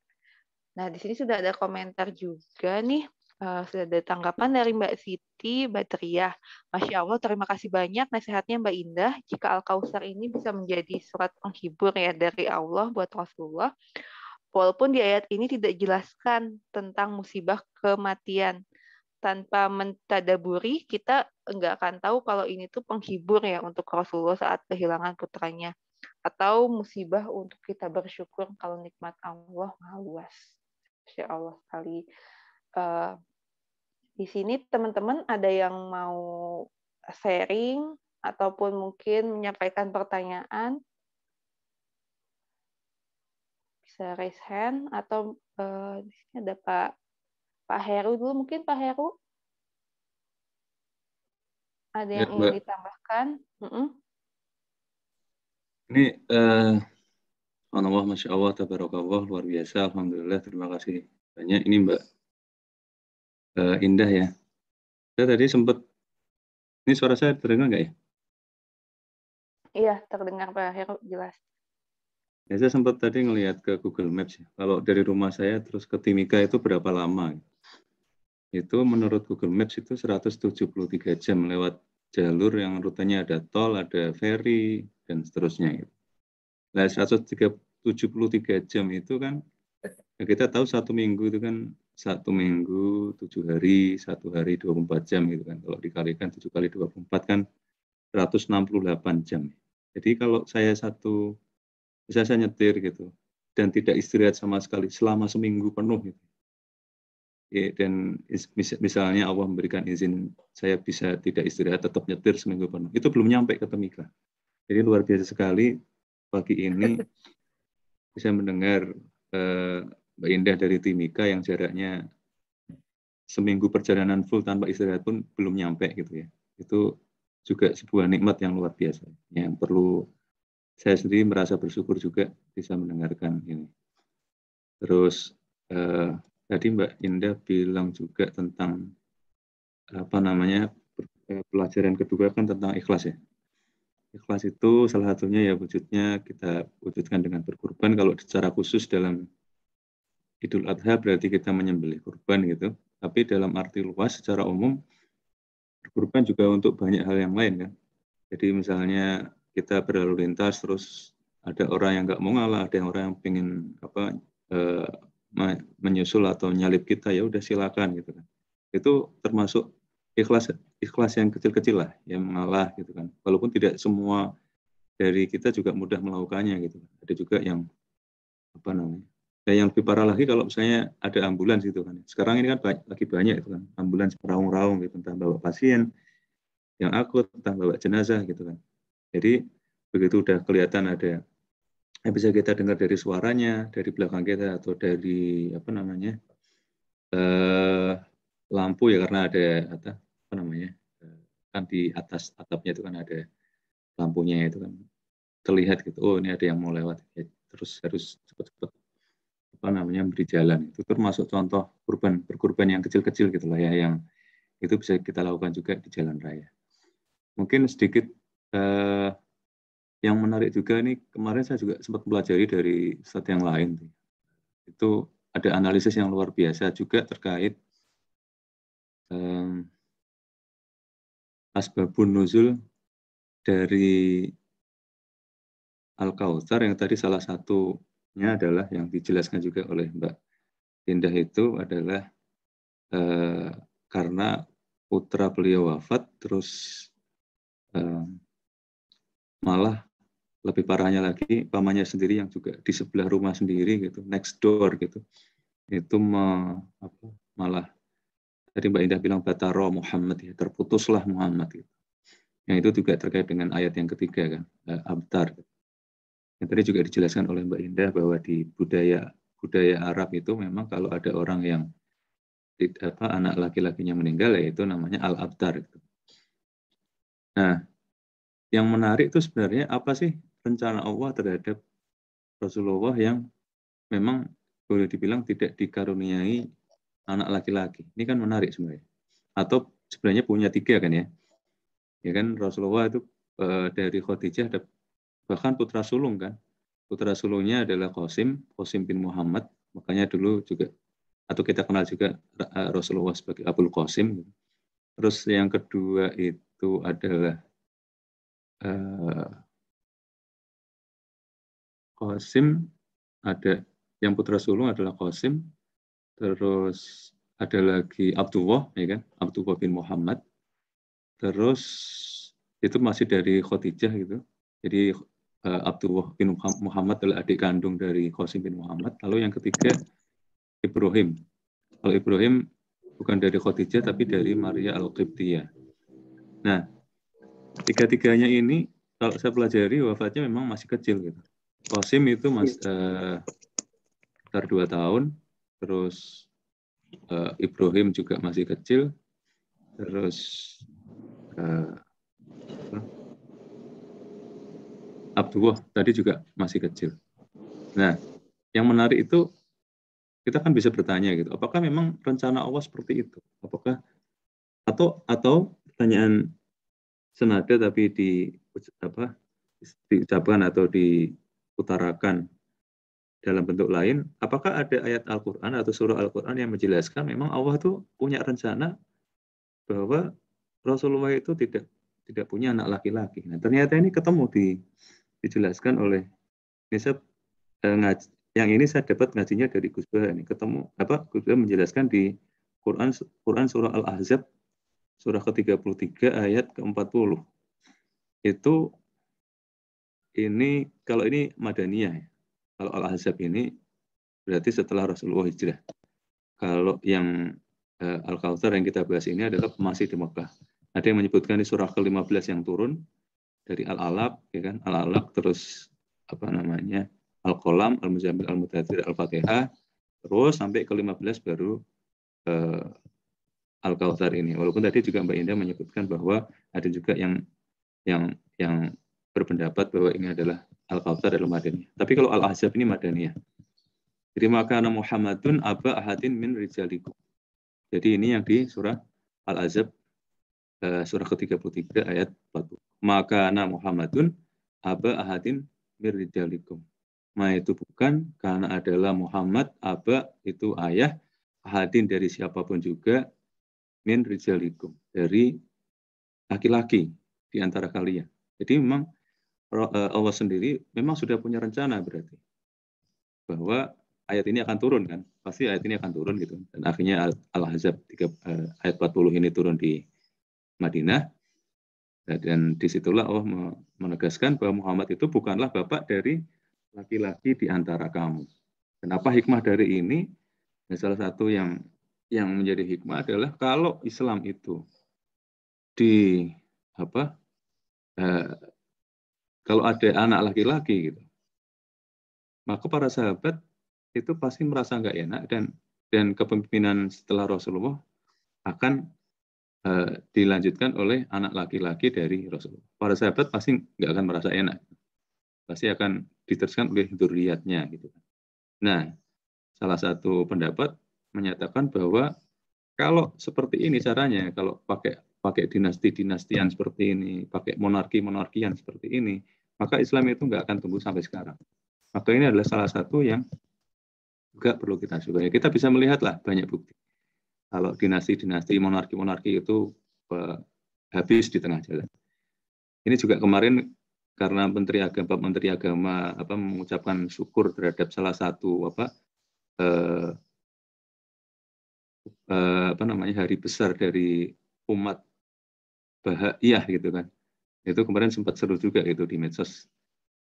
Nah, di sini sudah ada komentar juga nih. Sudah ada tanggapan dari Mbak Siti Badriah. Masya Allah, terima kasih banyak nasihatnya Mbak Indah. Jika Al-Kautsar ini bisa menjadi surat penghibur ya dari Allah buat Rasulullah. Walaupun di ayat ini tidak jelaskan tentang musibah kematian. Tanpa mentadaburi, kita nggak akan tahu kalau ini tuh penghibur ya untuk Rasulullah saat kehilangan putranya. Atau musibah untuk kita bersyukur kalau nikmat Allah maha luas. Masya Allah sekali. Di sini teman-teman ada yang mau sharing ataupun mungkin menyampaikan pertanyaan, bisa raise hand atau di sini ada Pak Heru dulu, mungkin Pak Heru ada yang ingin ditambahkan. Ini Allah, Masya Allah, Tabarakallah, luar biasa, Alhamdulillah, terima kasih banyak. Ini Mbak Indah ya. Saya tadi sempat, ini suara saya terdengar nggak ya? Iya, terdengar Pak Heru, jelas. Ya, saya sempat tadi ngelihat ke Google Maps ya. Kalau dari rumah saya terus ke Timika itu berapa lama? Itu menurut Google Maps itu 173 jam lewat jalur yang rutenya ada tol, ada ferry, dan seterusnya. Nah, 173 jam itu kan, ya kita tahu 1 minggu itu kan 1 minggu 7 hari, 1 hari 24 jam gitu kan. Kalau dikalikan 7 kali 24 kan 168 jam. Jadi kalau bisa saya nyetir gitu dan tidak istirahat sama sekali selama seminggu penuh gitu. Ya, dan misalnya Allah memberikan izin saya bisa tidak istirahat tetap nyetir seminggu penuh, itu belum nyampe ke Timika. Jadi luar biasa sekali pagi ini bisa mendengar Mbak Indah dari Timika yang jaraknya seminggu perjalanan full tanpa istirahat pun belum nyampe gitu ya. Itu juga sebuah nikmat yang luar biasa yang perlu saya sendiri merasa bersyukur juga bisa mendengarkan ini. Terus tadi Mbak Indah bilang juga tentang pelajaran kedua kan tentang ikhlas ya. Ikhlas itu salah satunya ya wujudnya kita wujudkan dengan berkurban. Kalau secara khusus dalam Idul Adha berarti kita menyembelih kurban gitu. Tapi dalam arti luas secara umum berkurban juga untuk banyak hal yang lain kan. Jadi misalnya kita berlalu lintas terus ada orang yang nggak mau ngalah, ada orang yang pengen menyusul atau nyalip kita, ya udah silakan gitu kan. Itu termasuk ikhlas yang kecil-kecil lah yang mengalah gitu kan. Walaupun tidak semua dari kita juga mudah melakukannya gitu. Ada juga yang Dan yang lebih parah lagi kalau misalnya ada ambulans gitu kan. Sekarang ini kan lagi banyak itu kan, ambulans meraung-raung gitu, entah bawa pasien yang akut, entah bawa jenazah gitu kan. Jadi begitu udah kelihatan ada yang bisa kita dengar dari suaranya, dari belakang kita atau dari apa namanya lampu ya, karena ada apa namanya kan di atas atapnya itu kan ada lampunya itu kan, terlihat gitu, oh ini ada yang mau lewat, ya, terus harus cepat-cepat apa namanya beri jalan. Itu termasuk contoh berkorban yang kecil-kecil gitulah ya, yang itu bisa kita lakukan juga di jalan raya. Mungkin sedikit yang menarik juga nih, kemarin saya juga sempat pelajari dari ustadz yang lain. Itu ada analisis yang luar biasa juga terkait asbabun nuzul dari Al-Kautsar, yang tadi salah satunya adalah yang dijelaskan juga oleh Mbak Indah, itu adalah karena putra beliau wafat, terus malah lebih parahnya lagi pamannya sendiri yang juga di sebelah rumah sendiri gitu, next door gitu, itu malah tadi Mbak Indah bilang bataro Muhammad, ya, terputuslah Muhammad gitu. Yang itu juga terkait dengan ayat yang ketiga kan, abtar. Yang tadi juga dijelaskan oleh Mbak Indah bahwa di budaya Arab itu memang kalau ada orang yang anak laki-lakinya meninggal, yaitu namanya al-abtar. Nah, yang menarik itu sebenarnya apa sih rencana Allah terhadap Rasulullah yang memang boleh dibilang tidak dikaruniai anak laki-laki. Ini kan menarik sebenarnya. Atau sebenarnya punya 3 kan ya. Ya kan, Rasulullah itu dari Khadijah ada bahkan putra sulung kan. Putra sulungnya adalah Qasim bin Muhammad. Makanya dulu juga, atau kita kenal juga Rasulullah sebagai Abul Qasim. Terus yang kedua itu adalah Qasim, ada yang putra sulung adalah Qasim, terus ada lagi Abdullah, ya kan, Abdullah bin Muhammad. Terus itu masih dari Khadijah gitu. Jadi Abdullah bin Muhammad adalah adik kandung dari Qasim bin Muhammad. Lalu yang ketiga Ibrahim. Kalau Ibrahim bukan dari Khadijah tapi dari Maria Al-Qibtiyah. Nah, 3-tiganya ini kalau saya pelajari wafatnya memang masih kecil gitu. Qasim itu sekitar 2 tahun, terus Ibrahim juga masih kecil, terus Abdullah tadi juga masih kecil. Nah, yang menarik itu kita kan bisa bertanya gitu, apakah memang rencana Allah seperti itu? Apakah atau pertanyaan senada tapi diucapkan atau diutarakan dalam bentuk lain, apakah ada ayat Al-Quran atau surah Al-Quran yang menjelaskan memang Allah tuh punya rencana bahwa Rasulullah itu tidak punya anak laki-laki. Nah, ternyata ini ketemu dijelaskan oleh yang ini saya dapat ngajinya dari Gus Bah ini, ketemu Gus Bah menjelaskan di Quran surah Al-Ahzab surah ke-33 ayat ke-40. Itu ini kalau ini Madaniyah ya. Kalau Al-Ahzab ini berarti setelah Rasulullah hijrah. Kalau yang Al-Kautsar yang kita bahas ini adalah masih di Mekah. Ada yang menyebutkan di surah ke-15 yang turun dari Al-Alaq, ya kan? Al-Alaq, terus Al-Qalam, Al-Muzammil, Al-Mudaththir, Al-Fatihah, terus sampai ke-15 baru Al-Kautsar ini. Walaupun tadi juga Mbak Indah menyebutkan bahwa ada juga yang berpendapat bahwa ini adalah Al-Kautsar adalah Madaniyah. Tapi kalau Al-Ahzab ini Madaniyah. Jadi maka Muhammadun aba ahadin min rijalikum. Jadi ini yang di surah Al-Ahzab surah ke-33 ayat 40. Maka Muhammadun aba ahadin min rijalikum. Ma itu bukan karena adalah Muhammad, aba itu ayah, ahadin dari siapapun juga, min rijalikum dari laki-laki di antara kalian. Jadi memang Allah sendiri memang sudah punya rencana berarti bahwa ayat ini akan turun kan, pasti ayat ini akan turun gitu. Dan akhirnya Al-Ahzab ayat 40 ini turun di Madinah, dan disitulah Allah menegaskan bahwa Muhammad itu bukanlah bapak dari laki-laki di antara kamu. Kenapa hikmah dari ini? Ya, salah satu yang menjadi hikmah adalah kalau Islam itu kalau ada anak laki-laki gitu, maka para sahabat itu pasti merasa nggak enak, dan kepemimpinan setelah Rasulullah akan dilanjutkan oleh anak laki-laki dari Rasulullah. Para sahabat pasti nggak akan merasa enak, pasti akan diteruskan oleh dzurriyyatnya gitu. Nah, salah satu pendapat menyatakan bahwa kalau seperti ini caranya, kalau pakai dinasti-dinastian seperti ini, pakai monarki-monarkian seperti ini, maka Islam itu nggak akan tumbuh sampai sekarang. Maka ini adalah salah satu yang juga perlu kita coba. Kita bisa melihatlah banyak bukti. Kalau dinasti-dinasti, monarki-monarki itu habis di tengah jalan. Ini juga kemarin karena Menteri Agama mengucapkan syukur terhadap salah satu hari besar dari umat Bahaiyah gitu kan. Itu kemarin sempat seru juga itu di medsos,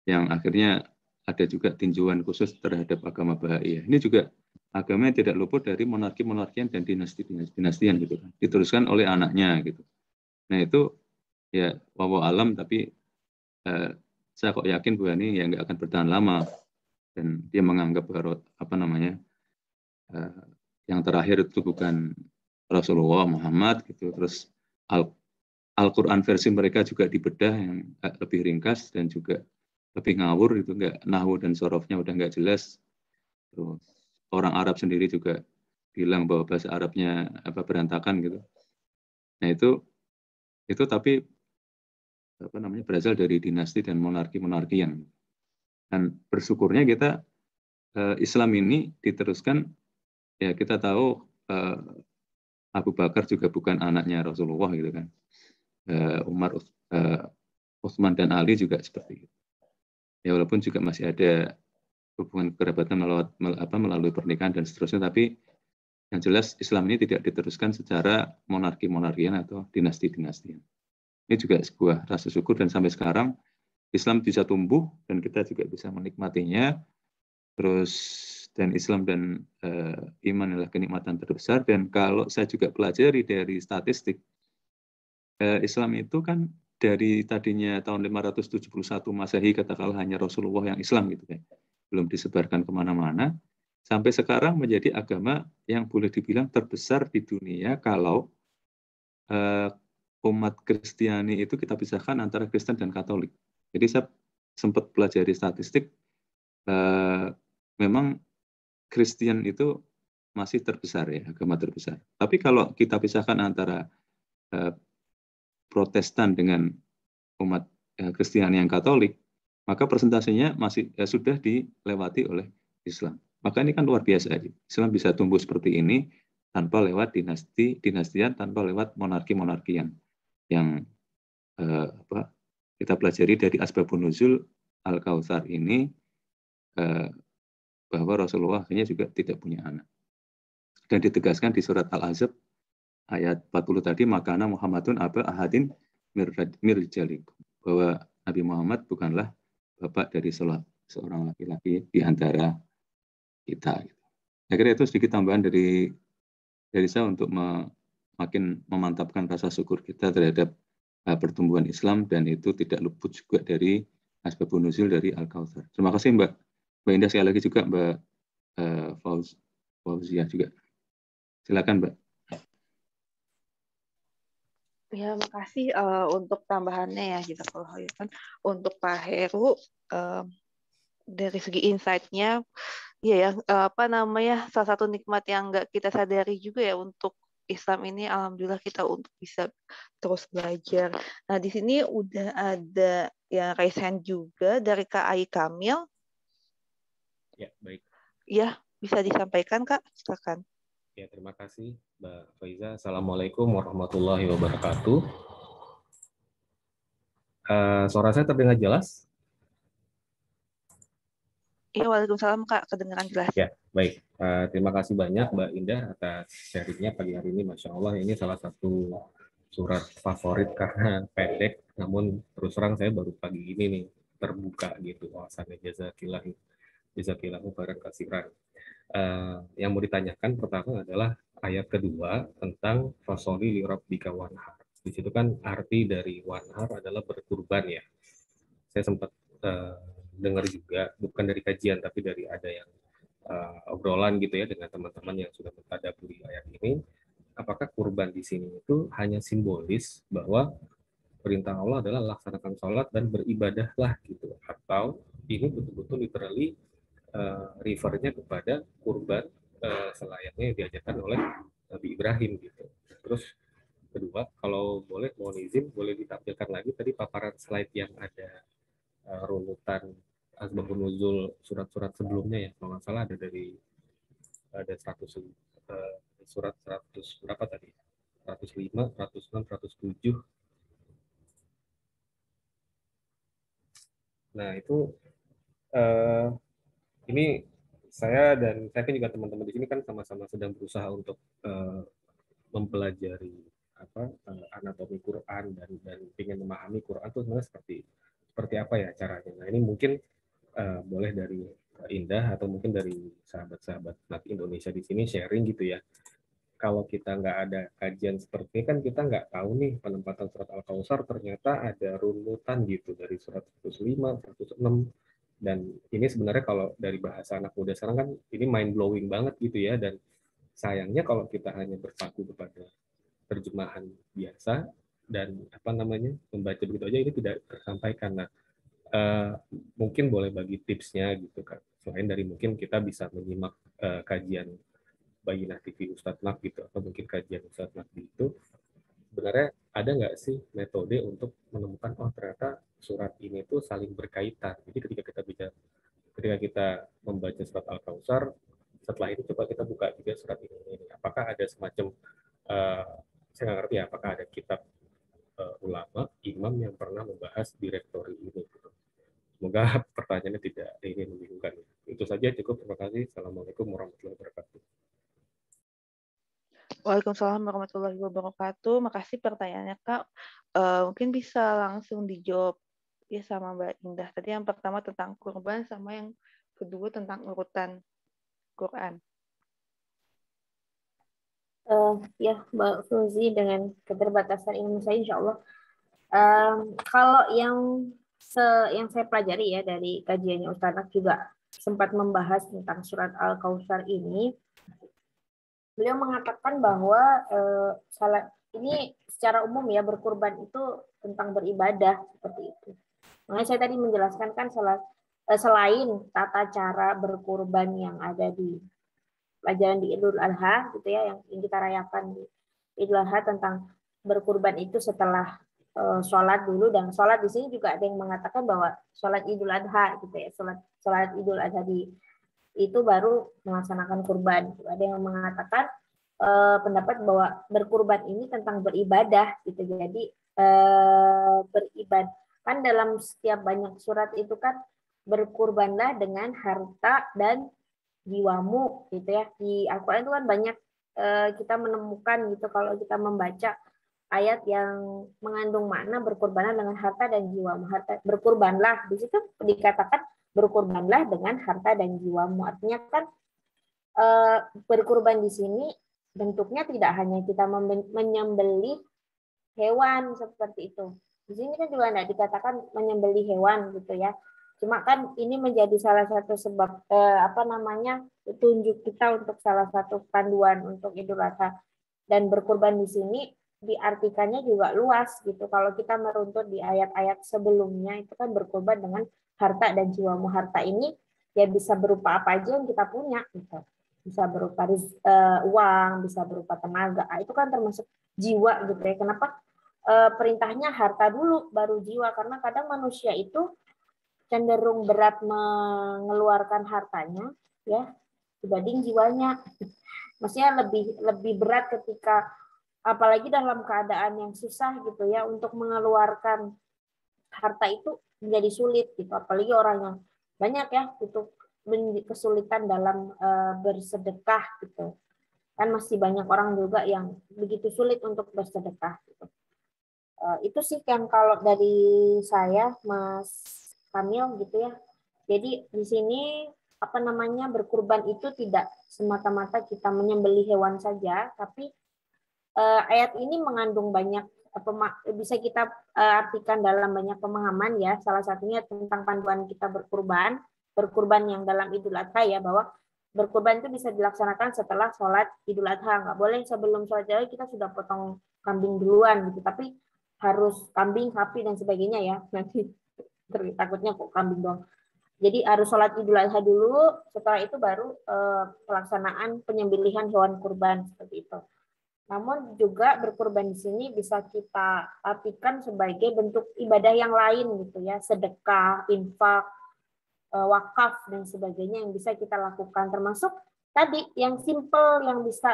yang akhirnya ada juga tinjauan khusus terhadap agama Bahaiyah. Ini juga agama yang tidak luput dari monarki-monarkian dan dinasti-dinastian gitu kan. Diteruskan oleh anaknya gitu. Nah itu ya wallahu alam, tapi saya kok yakin bahwa ini ya nggak akan bertahan lama, dan dia menganggap bahwa yang terakhir itu bukan Rasulullah Muhammad gitu. Terus Al-Quran versi mereka juga dibedah yang lebih ringkas dan juga lebih ngawur, itu nggak, nahwu dan sorofnya udah nggak jelas. Terus orang Arab sendiri juga bilang bahwa bahasa Arabnya berantakan gitu. Nah itu tapi berasal dari dinasti dan monarki-monarkian. Dan bersyukurnya kita Islam ini diteruskan, ya kita tahu Abu Bakar juga bukan anaknya Rasulullah gitu kan. Umar, Utsman dan Ali juga seperti itu. Ya walaupun juga masih ada hubungan kerabatan melalui pernikahan dan seterusnya, tapi yang jelas Islam ini tidak diteruskan secara monarki-monarkian atau dinasti-dinastian. Ini juga sebuah rasa syukur, dan sampai sekarang Islam bisa tumbuh dan kita juga bisa menikmatinya. Terus dan Islam dan iman adalah kenikmatan terbesar. Dan kalau saya juga pelajari dari statistik, Islam itu kan dari tadinya tahun 571 Masehi katakanlah hanya Rasulullah yang Islam gitu kan, belum disebarkan kemana-mana, sampai sekarang menjadi agama yang boleh dibilang terbesar di dunia kalau umat Kristiani itu kita pisahkan antara Kristen dan Katolik. Jadi saya sempat pelajari statistik, memang Kristen itu masih terbesar ya, agama terbesar. Tapi kalau kita pisahkan antara Protestan dengan umat Kristiani yang Katolik, maka persentasenya masih sudah dilewati oleh Islam. Maka ini kan luar biasa. Islam bisa tumbuh seperti ini tanpa lewat dinastian, tanpa lewat monarki-monarkian. Yang kita pelajari dari Asbabun Nuzul Al-Kautsar ini, bahwa Rasulullah akhirnya juga tidak punya anak. Dan ditegaskan di surat Al-Ahzab ayat 40 tadi, makana Muhammadun aba ahadin mirjalikum, bahwa Nabi Muhammad bukanlah bapak dari seorang laki-laki di antara kita. Akhirnya itu sedikit tambahan dari saya untuk makin memantapkan rasa syukur kita terhadap pertumbuhan Islam, dan itu tidak luput juga dari asbabun nuzul dari Al-Kautsar. Terima kasih Mbak Indah, sekali lagi juga Mbak Fauzia juga. Silakan Mbak. Ya, makasih untuk tambahannya ya, jazakallahu khairan. Untuk Pak Heru, dari segi insight-nya, ya salah satu nikmat yang nggak kita sadari juga ya untuk Islam ini, alhamdulillah kita untuk bisa terus belajar. Nah, di sini udah ada yang raise hand juga dari Kak Ai Kamil. Ya, baik. Ya, bisa disampaikan Kak, silakan. Ya, terima kasih Mbak Faiza. Assalamualaikum warahmatullahi wabarakatuh. Suara saya terdengar jelas? Iya, waalaikumsalam Kak, kedengaran jelas. Ya, baik. Terima kasih banyak Mbak Indah atas sharingnya pagi hari ini. Masya Allah, ini salah satu surat favorit karena pendek, namun terus terang saya baru pagi ini nih terbuka gitu wawasannya, jazakillah Jazakillahu khairan katsiran. Yang mau ditanyakan pertama adalah ayat kedua tentang fasoli li rabbika wanhar. Di situ kan arti dari wanhar adalah berkurban ya. Saya sempat dengar juga, bukan dari kajian tapi dari ada yang obrolan gitu ya dengan teman-teman yang sudah mentadabburi ayat ini. Apakah kurban di sini itu hanya simbolis bahwa perintah Allah adalah laksanakan sholat dan beribadahlah gitu, atau ini betul-betul literally refernya kepada kurban selayaknya yang diajarkan oleh Nabi Ibrahim gitu. Terus kedua, kalau boleh mohon izin boleh ditampilkan lagi tadi paparan slide yang ada runutan asbabun nuzul surat-surat sebelumnya ya, kalau nggak salah ada dari ada 100 surat 100 berapa tadi? 105, 106, 107. Nah, itu ini saya dan saya kan juga teman-teman di sini kan sama-sama sedang berusaha untuk mempelajari anatomi Quran dan ingin memahami Quran itu sebenarnya seperti apa ya caranya. Nah, ini mungkin boleh dari Indah atau mungkin dari sahabat-sahabat Indonesia di sini sharing gitu ya. Kalau kita nggak ada kajian seperti ini kan kita nggak tahu nih penempatan surat Al-Kautsar ternyata ada runutan gitu dari surat 105, 106. Dan ini sebenarnya kalau dari bahasa anak muda sekarang kan ini mind blowing banget gitu ya, dan sayangnya kalau kita hanya berpaku kepada terjemahan biasa dan membaca begitu aja ini tidak tersampaikan. Nah, mungkin boleh bagi tipsnya gitu kan, selain dari mungkin kita bisa menyimak kajian Bayyinah TV Ustadz Mak gitu, atau mungkin kajian Ustadz Mak itu sebenarnya ada nggak sih metode untuk menemukan ternyata surat ini tuh saling berkaitan. Jadi ketika kita membaca surat Al-Kautsar, setelah itu coba kita buka juga surat ini. Apakah ada semacam saya nggak ngerti ya, apakah ada kitab ulama imam yang pernah membahas direktori ini gitu. Semoga pertanyaannya tidak ingin membingungkan. Itu saja cukup. Terima kasih. Assalamualaikum warahmatullahi wabarakatuh. Waalaikumsalam warahmatullahi wabarakatuh. Makasih pertanyaannya, Kak. Mungkin bisa langsung dijawab ya sama Mbak Indah. Tadi yang pertama tentang kurban, sama yang kedua tentang urutan Quran. Ya, Mbak Fuzi, dengan keterbatasan ilmu saya, insya Allah. Kalau yang saya pelajari ya dari kajiannya Ustaz juga sempat membahas tentang surat Al-Kautsar ini. Beliau mengatakan bahwa salat ini secara umum ya, berkurban itu tentang beribadah seperti itu. Makanya saya tadi menjelaskan kan selain tata cara berkurban yang ada di pelajaran di Idul Adha gitu ya, yang kita rayakan di Idul Adha tentang berkurban itu setelah sholat dulu, dan sholat di sini juga ada yang mengatakan bahwa sholat Idul Adha gitu ya, sholat Idul Adha itu baru melaksanakan kurban. Ada yang mengatakan pendapat bahwa berkurban ini tentang beribadah gitu. Jadi beribadah kan dalam setiap banyak surat itu kan berkurbanlah dengan harta dan jiwamu gitu ya. Di Al-Qur'an itu kan banyak kita menemukan gitu kalau kita membaca ayat yang mengandung makna berkurbanlah dengan harta dan jiwamu. Berkurbanlah di situ dikatakan berkurbanlah dengan harta dan jiwamu. Artinya kan berkurban di sini bentuknya tidak hanya kita menyembelih hewan seperti itu. Di sini kan juga tidak dikatakan menyembelih hewan gitu ya. Cuma kan ini menjadi salah satu sebab petunjuk kita untuk salah satu panduan untuk Idul Adha. Dan berkurban di sini diartikannya juga luas gitu. Kalau kita meruntut di ayat-ayat sebelumnya itu kan berkorban dengan harta dan jiwamu. Harta ini ya bisa berupa apa aja yang kita punya gitu. Bisa berupa uang, bisa berupa tenaga. Itu kan termasuk jiwa gitu ya. Kenapa perintahnya harta dulu baru jiwa? Karena kadang manusia itu cenderung berat mengeluarkan hartanya ya dibanding jiwanya. Maksudnya lebih berat ketika apalagi dalam keadaan yang susah gitu ya, untuk mengeluarkan harta itu menjadi sulit gitu, apalagi orang yang banyak ya itu kesulitan dalam bersedekah gitu kan, masih banyak orang juga yang begitu sulit untuk bersedekah gitu. Itu sih yang kalau dari saya Mas Kamil gitu ya. Jadi di sini berkurban itu tidak semata-mata kita menyembelih hewan saja, tapi ayat ini mengandung banyak bisa kita artikan dalam banyak pemahaman ya. Salah satunya tentang panduan kita berkurban yang dalam Idul Adha ya, bahwa berkurban itu bisa dilaksanakan setelah sholat Idul Adha. Nggak boleh sebelum sholat Idul Adha kita sudah potong kambing duluan gitu, tapi harus kambing, sapi dan sebagainya ya. Nanti takutnya kok kambing doang. Jadi harus sholat Idul Adha dulu, setelah itu baru pelaksanaan penyembelihan hewan kurban seperti itu. Namun juga berkurban di sini bisa kita artikan sebagai bentuk ibadah yang lain gitu ya, sedekah, infak, wakaf dan sebagainya yang bisa kita lakukan, termasuk tadi yang simple yang bisa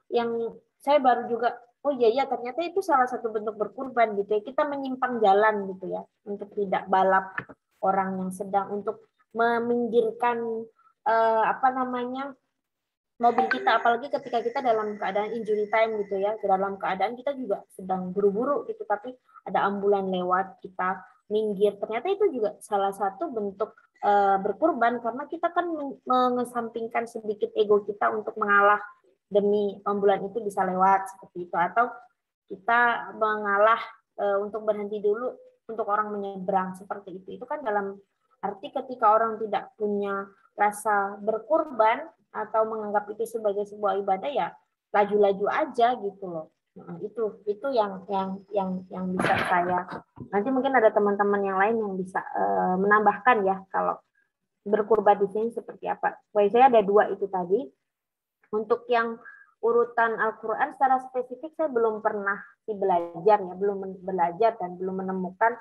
yang saya baru juga iya ternyata itu salah satu bentuk berkurban gitu ya, kita menyimpang jalan gitu ya untuk tidak balap orang yang sedang, untuk meminggirkan mobil kita, apalagi ketika kita dalam keadaan injury time gitu ya, dalam keadaan kita juga sedang buru-buru gitu, tapi ada ambulan lewat, kita minggir, ternyata itu juga salah satu bentuk berkurban, karena kita kan mengesampingkan sedikit ego kita untuk mengalah demi ambulan itu bisa lewat seperti itu, atau kita mengalah untuk berhenti dulu untuk orang menyeberang seperti itu kan dalam arti ketika orang tidak punya rasa berkurban atau menganggap itu sebagai sebuah ibadah, ya laju-laju aja gitu loh. Nah, itu yang bisa saya, nanti mungkin ada teman-teman yang lain yang bisa menambahkan ya kalau berkurban di sini seperti apa. Saya ada 2 itu tadi. Untuk yang urutan Al-Quran secara spesifik saya belum pernah belajar ya, belum belajar dan belum menemukan.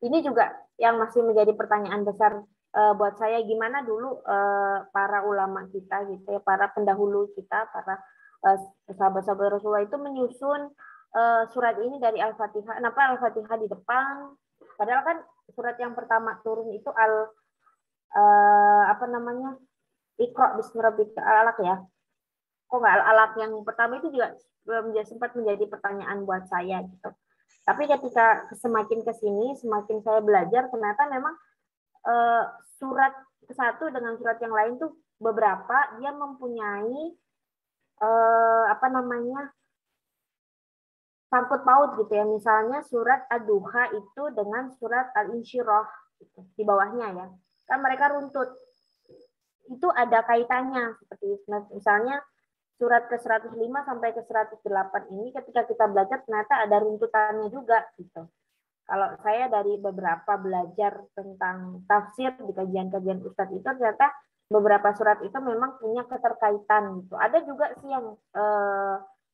Ini juga yang masih menjadi pertanyaan besar buat saya, gimana dulu para ulama kita gitu ya, para pendahulu kita, para sahabat-sahabat Rasulullah itu menyusun surat ini dari Al-Fatihah. Kenapa Al-Fatihah di depan? Padahal kan surat yang pertama turun itu Iqra bismi rabbikal alaq ya. Kok nggak alaq yang pertama itu juga sempat menjadi pertanyaan buat saya gitu. Tapi ketika semakin ke sini, semakin saya belajar, ternyata memang surat satu dengan surat yang lain tuh beberapa dia mempunyai sangkut paut gitu ya. Misalnya surat Ad-Duha itu dengan surat Al-Insyirah gitu, di bawahnya ya. Kan mereka runtut. Itu ada kaitannya seperti misalnya surat ke-105 sampai ke-108 ini ketika kita belajar ternyata ada runtutannya juga gitu. Kalau saya dari beberapa belajar tentang tafsir di kajian-kajian Ustadz itu ternyata beberapa surat itu memang punya keterkaitan gitu. Ada juga sih yang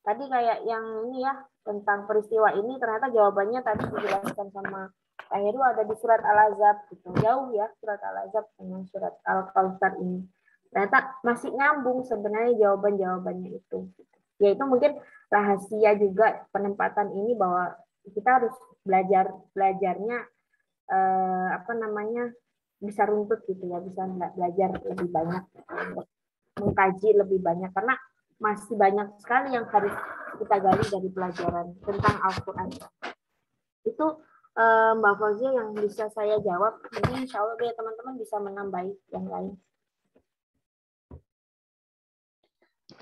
tadi kayak yang ini ya tentang peristiwa ini, ternyata jawabannya tadi dijelaskan sama Pak Heru ada di surat Al-Ahzab gitu. Jauh ya surat Al-Ahzab dengan surat Al-Kautsar ini. Ternyata masih nyambung sebenarnya jawaban-jawabannya itu. Ya itu mungkin rahasia juga penempatan ini, bahwa kita harus belajarnya bisa runtut gitu ya, bisa belajar lebih banyak, mengkaji lebih banyak, karena masih banyak sekali yang harus kita gali dari pelajaran tentang Al-Quran. Itu Mbak Fauzia yang bisa saya jawab. Jadi insya Allah ya teman-teman bisa menambahi yang lain.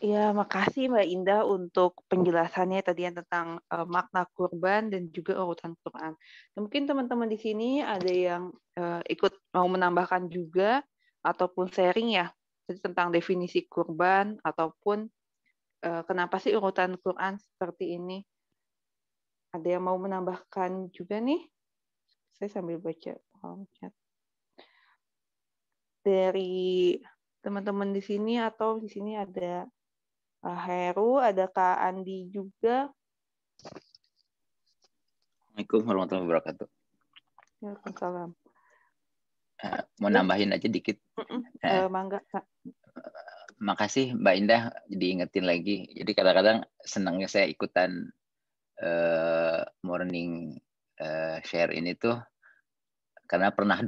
Ya, makasih Mbak Indah untuk penjelasannya tadi yang tentang makna kurban dan juga urutan Quran. Dan mungkin teman-teman di sini ada yang ikut mau menambahkan juga ataupun sharing ya tentang definisi kurban ataupun kenapa sih urutan Quran seperti ini. Ada yang mau menambahkan juga nih? Saya sambil baca chat. Dari teman-teman di sini atau di sini ada Heru, ada Kak Andi juga. Assalamualaikum warahmatullahi wabarakatuh. Waalaikumsalam. Mau nambahin aja dikit. Mangga, Kak. Makasih Mbak Indah, diingetin lagi. Jadi kadang-kadang senangnya saya ikutan morning share ini tuh karena pernah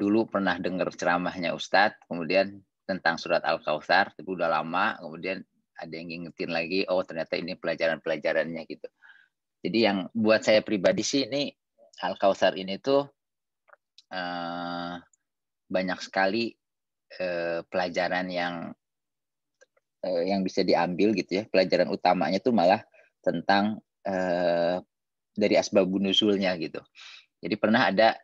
dengar ceramahnya Ustadz, kemudian tentang surat Al-Kautsar, tapi udah lama, kemudian ada yang ngingetin lagi, oh ternyata ini pelajaran-pelajarannya gitu. Jadi yang buat saya pribadi sih ini Al-Kautsar ini tuh banyak sekali pelajaran yang bisa diambil gitu ya. Pelajaran utamanya tuh malah tentang dari asbabun nuzulnya gitu. Jadi pernah ada,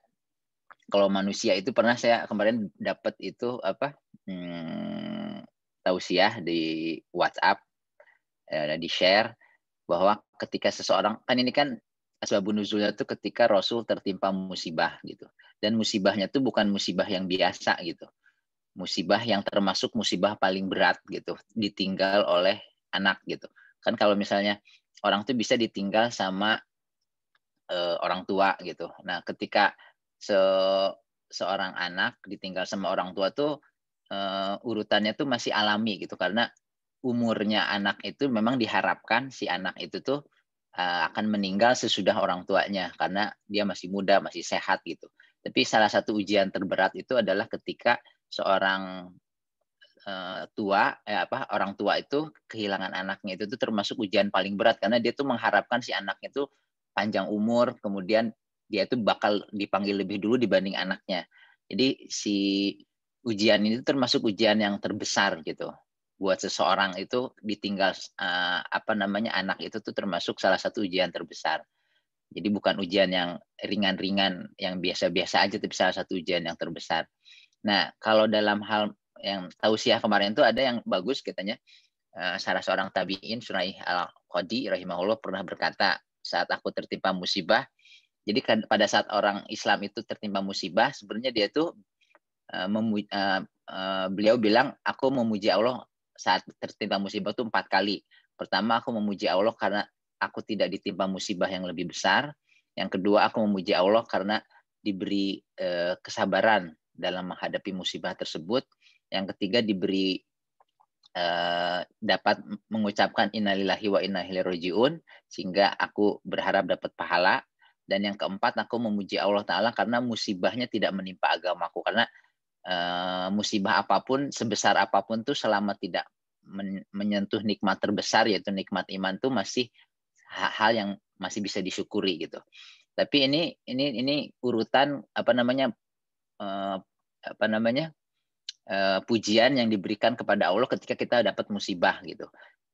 kalau manusia itu pernah saya kemarin dapat itu tausiah di WhatsApp, di share bahwa ketika seseorang, kan ini kan asbabun nuzulnya itu ketika Rasul tertimpa musibah gitu. Dan musibahnya itu bukan musibah yang biasa gitu. Musibah yang termasuk musibah paling berat gitu, ditinggal oleh anak gitu. Kan kalau misalnya orang tuh bisa ditinggal sama orang tua gitu. Nah, ketika seorang anak ditinggal sama orang tua tuh urutannya tuh masih alami gitu, karena umurnya anak itu memang diharapkan si anak itu tuh akan meninggal sesudah orang tuanya karena dia masih muda, masih sehat gitu. Tapi salah satu ujian terberat itu adalah ketika seorang orang tua itu kehilangan anaknya, itu tuh termasuk ujian paling berat karena dia tuh mengharapkan si anaknya itu panjang umur, kemudian dia tuh bakal dipanggil lebih dulu dibanding anaknya. Jadi si ujian ini termasuk ujian yang terbesar gitu. Buat seseorang itu ditinggal anak itu tuh termasuk salah satu ujian terbesar. Jadi bukan ujian yang ringan-ringan, yang biasa-biasa aja, tapi salah satu ujian yang terbesar. Nah, kalau dalam hal yang tausiah kemarin itu ada yang bagus katanya, salah seorang tabi'in Suraih Al-Qadi rahimahullah pernah berkata, saat aku tertimpa musibah, jadi kan pada saat orang Islam itu tertimpa musibah, sebenarnya dia tuh beliau bilang, aku memuji Allah saat tertimpa musibah itu 4 kali. Pertama, aku memuji Allah karena aku tidak ditimpa musibah yang lebih besar. Yang kedua, aku memuji Allah karena diberi kesabaran dalam menghadapi musibah tersebut. Yang ketiga, diberi dapat mengucapkan innalillahi wa inna ilaihi rajiun, sehingga aku berharap dapat pahala. Dan yang keempat, aku memuji Allah Ta'ala karena musibahnya tidak menimpa agamaku. Karena musibah apapun, sebesar apapun tuh selama tidak menyentuh nikmat terbesar, yaitu nikmat iman, tuh masih hal yang masih bisa disyukuri gitu. Tapi ini urutan pujian yang diberikan kepada Allah ketika kita dapat musibah gitu.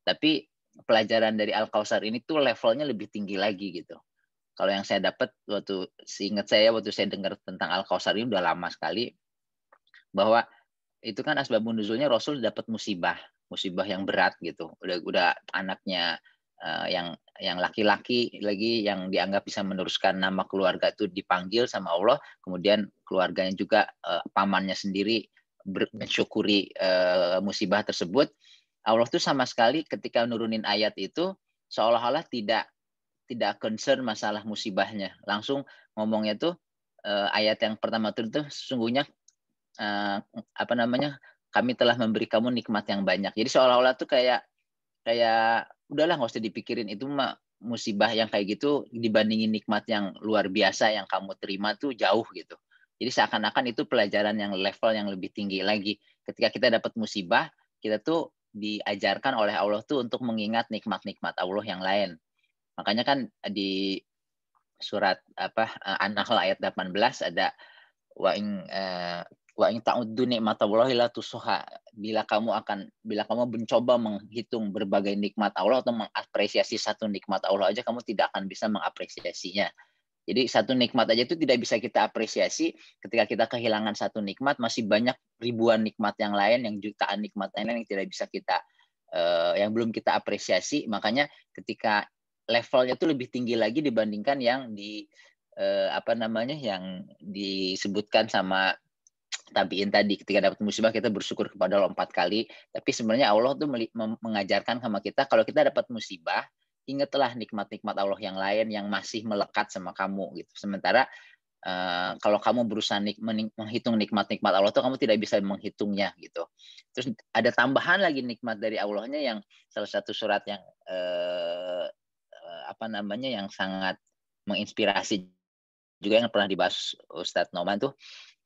Tapi pelajaran dari Al-Kautsar ini tuh levelnya lebih tinggi lagi gitu. Kalau yang saya dapat waktu saya dengar tentang Al-Kautsar ini udah lama sekali, bahwa itu kan asbabun nuzulnya Rasul dapat musibah yang berat gitu. Udah anaknya yang laki-laki lagi yang dianggap bisa meneruskan nama keluarga itu dipanggil sama Allah, kemudian keluarganya juga pamannya sendiri mensyukuri musibah tersebut. Allah tuh sama sekali ketika nurunin ayat itu seolah-olah tidak concern masalah musibahnya. Langsung ngomongnya tuh ayat yang pertama itu sesungguhnya kami telah memberi kamu nikmat yang banyak. Jadi seolah-olah tuh kayak udahlah nggak usah dipikirin, itu mah musibah yang kayak gitu dibandingin nikmat yang luar biasa yang kamu terima tuh jauh gitu. Jadi seakan-akan itu pelajaran yang level yang lebih tinggi lagi. Ketika kita dapat musibah, kita tuh diajarkan oleh Allah tuh untuk mengingat nikmat-nikmat Allah yang lain. Makanya kan di surat An-Nahl ayat 18 ada wa in ta'uddu nikmatallahi la tusuha. Bila kamu mencoba menghitung berbagai nikmat Allah atau mengapresiasi satu nikmat Allah aja, kamu tidak akan bisa mengapresiasinya. Jadi satu nikmat aja itu tidak bisa kita apresiasi. Ketika kita kehilangan satu nikmat, masih banyak ribuan nikmat yang lain, yang jutaan nikmat yang lain yang tidak bisa kita yang belum kita apresiasi. Makanya ketika levelnya itu lebih tinggi lagi dibandingkan yang yang disebutkan sama tabiin tadi. Ketika dapat musibah kita bersyukur kepada Allah 4 kali, tapi sebenarnya Allah tuh mengajarkan sama kita, kalau kita dapat musibah, ingatlah nikmat-nikmat Allah yang lain yang masih melekat sama kamu gitu. Sementara kalau kamu berusaha menghitung nikmat-nikmat Allah tuh kamu tidak bisa menghitungnya gitu. Terus ada tambahan lagi nikmat dari Allahnya yang salah satu surat yang yang sangat menginspirasi juga yang pernah dibahas Ustadz Noman tuh,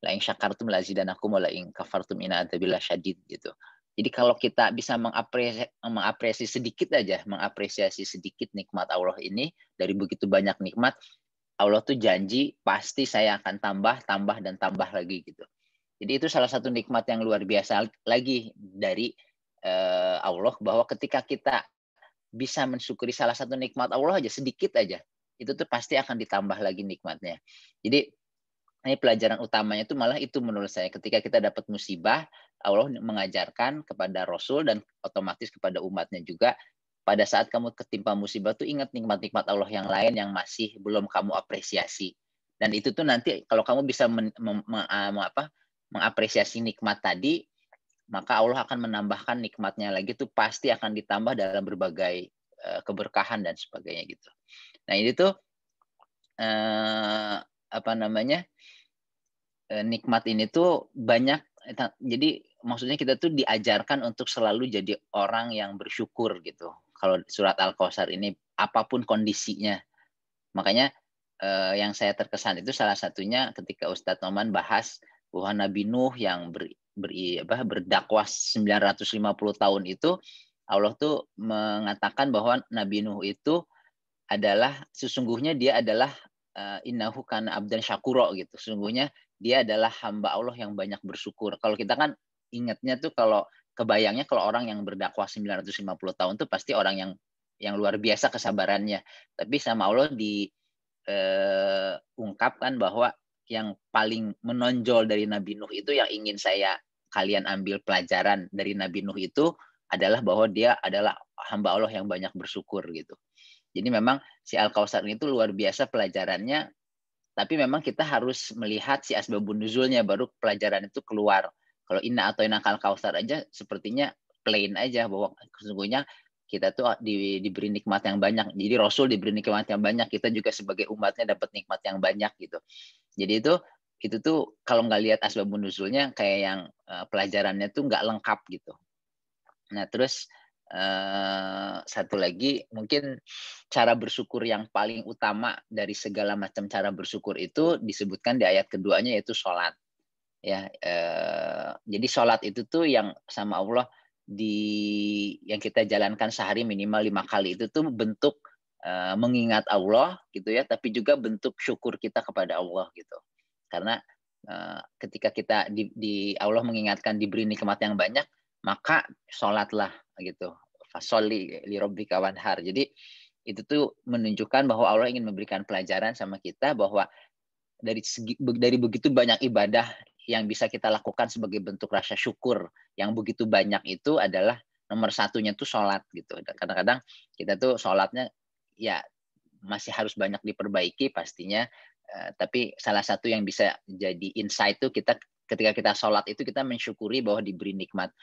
la in syakartum lazidanakum wa la in kafartum inna adzabillahi syadid gitu. Jadi kalau kita bisa mengapresiasi sedikit nikmat Allah ini dari begitu banyak nikmat, Allah tuh janji pasti saya akan tambah lagi gitu. Jadi itu salah satu nikmat yang luar biasa lagi dari Allah, bahwa ketika kita bisa mensyukuri salah satu nikmat Allah aja, sedikit aja, itu tuh pasti akan ditambah lagi nikmatnya. Jadi ini pelajaran utamanya itu malah itu menurut saya, ketika kita dapat musibah, Allah mengajarkan kepada Rasul dan otomatis kepada umatnya juga, pada saat kamu ketimpa musibah tuh ingat nikmat-nikmat Allah yang lain yang masih belum kamu apresiasi. Dan itu tuh nanti kalau kamu bisa mengapresiasi nikmat tadi, maka Allah akan menambahkan nikmatnya lagi, tuh pasti akan ditambah dalam berbagai keberkahan dan sebagainya gitu. Nah ini tuh nikmat ini tuh banyak. Jadi maksudnya kita tuh diajarkan untuk selalu jadi orang yang bersyukur gitu. Kalau surat Al-Kautsar ini apapun kondisinya. Makanya yang saya terkesan itu salah satunya ketika Ustadz Noman bahas bahwa Nabi Nuh yang berdakwah 950 tahun itu, Allah tuh mengatakan bahwa Nabi Nuh itu adalah sesungguhnya dia adalah innahu kana abdan syakuro gitu. Sesungguhnya dia adalah hamba Allah yang banyak bersyukur. Kalau kita kan ingatnya tuh, kalau kebayangnya kalau orang yang berdakwah 950 tahun tuh pasti orang yang luar biasa kesabarannya. Tapi sama Allah diungkapkan bahwa yang paling menonjol dari Nabi Nuh itu, yang ingin kalian ambil pelajaran dari Nabi Nuh itu adalah bahwa dia adalah hamba Allah yang banyak bersyukur gitu. Jadi memang si Al-Kautsar itu luar biasa pelajarannya, tapi memang kita harus melihat si asbabun nuzulnya, baru pelajaran itu keluar. Kalau inna atoinakal Kautsar aja sepertinya plain aja, bahwa sesungguhnya kita tuh diberi nikmat yang banyak. Jadi Rasul diberi nikmat yang banyak, kita juga sebagai umatnya dapat nikmat yang banyak gitu. Jadi itu tuh kalau nggak lihat asbabun nuzulnya, kayak yang pelajarannya tuh nggak lengkap gitu. Nah terus satu lagi mungkin cara bersyukur yang paling utama dari segala macam cara bersyukur itu disebutkan di ayat keduanya, yaitu sholat. Ya, jadi sholat itu tuh yang sama Allah yang kita jalankan sehari minimal 5 kali, itu tuh bentuk mengingat Allah gitu ya, tapi juga bentuk syukur kita kepada Allah gitu. Karena ketika kita Allah mengingatkan diberi nikmat yang banyak, maka sholatlah gitu. Fasholli li rabbika wanhar. Jadi itu tuh menunjukkan bahwa Allah ingin memberikan pelajaran sama kita bahwa dari begitu banyak ibadah yang bisa kita lakukan sebagai bentuk rasa syukur yang begitu banyak, itu adalah nomor satunya tuh sholat gitu. Kadang-kadang kita tuh sholatnya ya masih harus banyak diperbaiki pastinya, tapi salah satu yang bisa jadi insight tuh ketika kita sholat itu kita mensyukuri bahwa diberi nikmat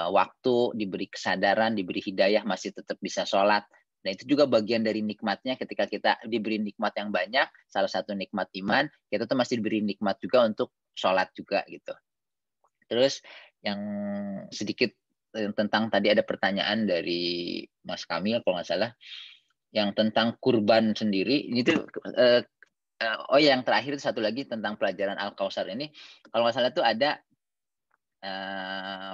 waktu, diberi kesadaran, diberi hidayah, masih tetap bisa sholat. Nah itu juga bagian dari nikmatnya, ketika kita diberi nikmat yang banyak, salah satu nikmat iman, kita tuh masih diberi nikmat juga untuk sholat juga gitu. Terus yang sedikit tentang tadi ada pertanyaan dari Mas Kamil kalau nggak salah, yang tentang kurban sendiri. Ini tuh yang terakhir itu satu lagi tentang pelajaran Al-Kautsar ini, kalau nggak salah tuh ada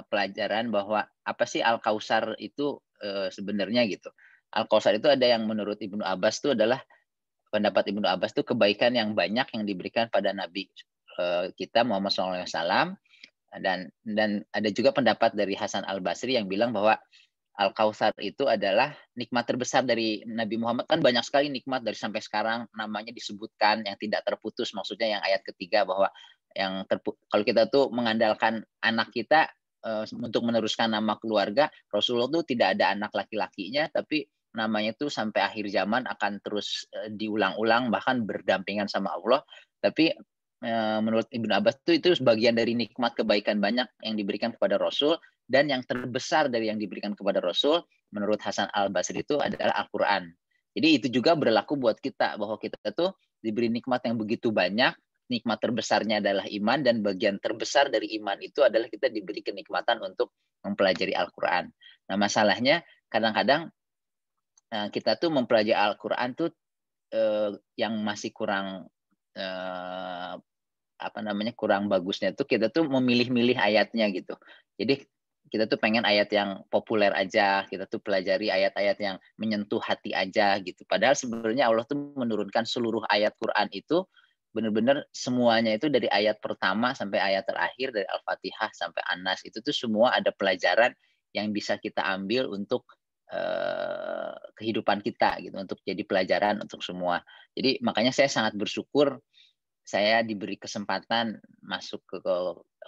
pelajaran bahwa apa sih Al-Kautsar itu sebenarnya gitu. Al-Kautsar itu ada yang menurut Ibnu Abbas itu adalah, pendapat Ibnu Abbas itu kebaikan yang banyak yang diberikan pada Nabi kita Muhammad SAW, dan ada juga pendapat dari Hasan Al-Basri yang bilang bahwa Al-Kautsar itu adalah nikmat terbesar dari Nabi Muhammad. Kan banyak sekali nikmat dari sampai sekarang namanya disebutkan yang tidak terputus, maksudnya yang ayat ketiga bahwa kalau kita tuh mengandalkan anak kita untuk meneruskan nama keluarga, Rasulullah tuh tidak ada anak laki-lakinya, tapi namanya tuh sampai akhir zaman akan terus diulang-ulang, bahkan berdampingan sama Allah. Tapi menurut Ibnu Abbas itu sebagian dari nikmat kebaikan banyak yang diberikan kepada Rasul, dan yang terbesar dari yang diberikan kepada Rasul menurut Hasan Al-Basri itu adalah Al-Quran. Jadi itu juga berlaku buat kita, bahwa kita tuh diberi nikmat yang begitu banyak. Nikmat terbesarnya adalah iman, dan bagian terbesar dari iman itu adalah kita diberi kenikmatan untuk mempelajari Al-Quran. Nah masalahnya kadang-kadang kita tuh mempelajari Al-Quran tuh yang masih kurang kurang bagusnya tuh kita tuh memilih-milih ayatnya gitu. Jadi kita tuh pengen ayat yang populer aja, kita tuh pelajari ayat-ayat yang menyentuh hati aja gitu. Padahal sebenarnya Allah tuh menurunkan seluruh ayat Quran itu benar-benar semuanya itu dari ayat pertama sampai ayat terakhir, dari Al-Fatihah sampai An-Nas, itu tuh semua ada pelajaran yang bisa kita ambil untuk kehidupan kita gitu, untuk jadi pelajaran untuk semua. Jadi makanya saya sangat bersyukur saya diberi kesempatan masuk ke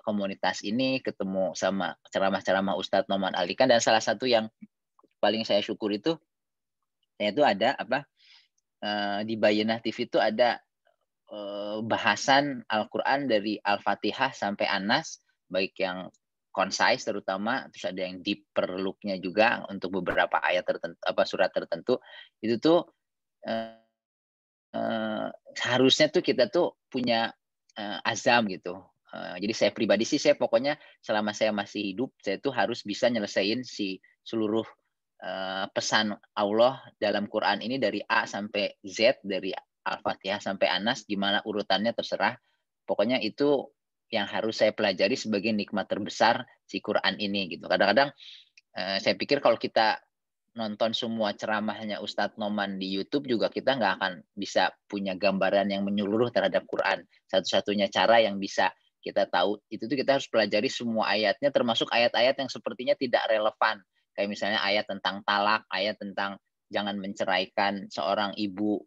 komunitas ini, ketemu sama ceramah-ceramah Ustadz Noman Alikan, dan salah satu yang paling saya syukur itu saya itu ada di Bayyinah TV itu ada bahasan Al-Quran dari Al-Fatihah sampai An-Nas, baik yang concise terutama, terus ada yang deep perlook-nya juga untuk beberapa ayat tertentu, surat tertentu. Itu tuh harusnya tuh kita tuh punya azam gitu. Jadi saya pribadi sih, saya pokoknya selama saya masih hidup, saya tuh harus bisa nyelesain si seluruh pesan Allah dalam Quran ini dari A sampai Z, dari Al-Fatihah sampai An-Nas, gimana urutannya terserah. Pokoknya itu yang harus saya pelajari sebagai nikmat terbesar si Quran ini gitu. Kadang-kadang saya pikir kalau kita nonton semua ceramahnya Ustadz Noman di YouTube juga kita nggak akan bisa punya gambaran yang menyeluruh terhadap Quran. Satu-satunya cara yang bisa kita tahu itu tuh kita harus pelajari semua ayatnya, termasuk ayat-ayat yang sepertinya tidak relevan. Kayak misalnya ayat tentang talak, ayat tentang jangan menceraikan seorang ibu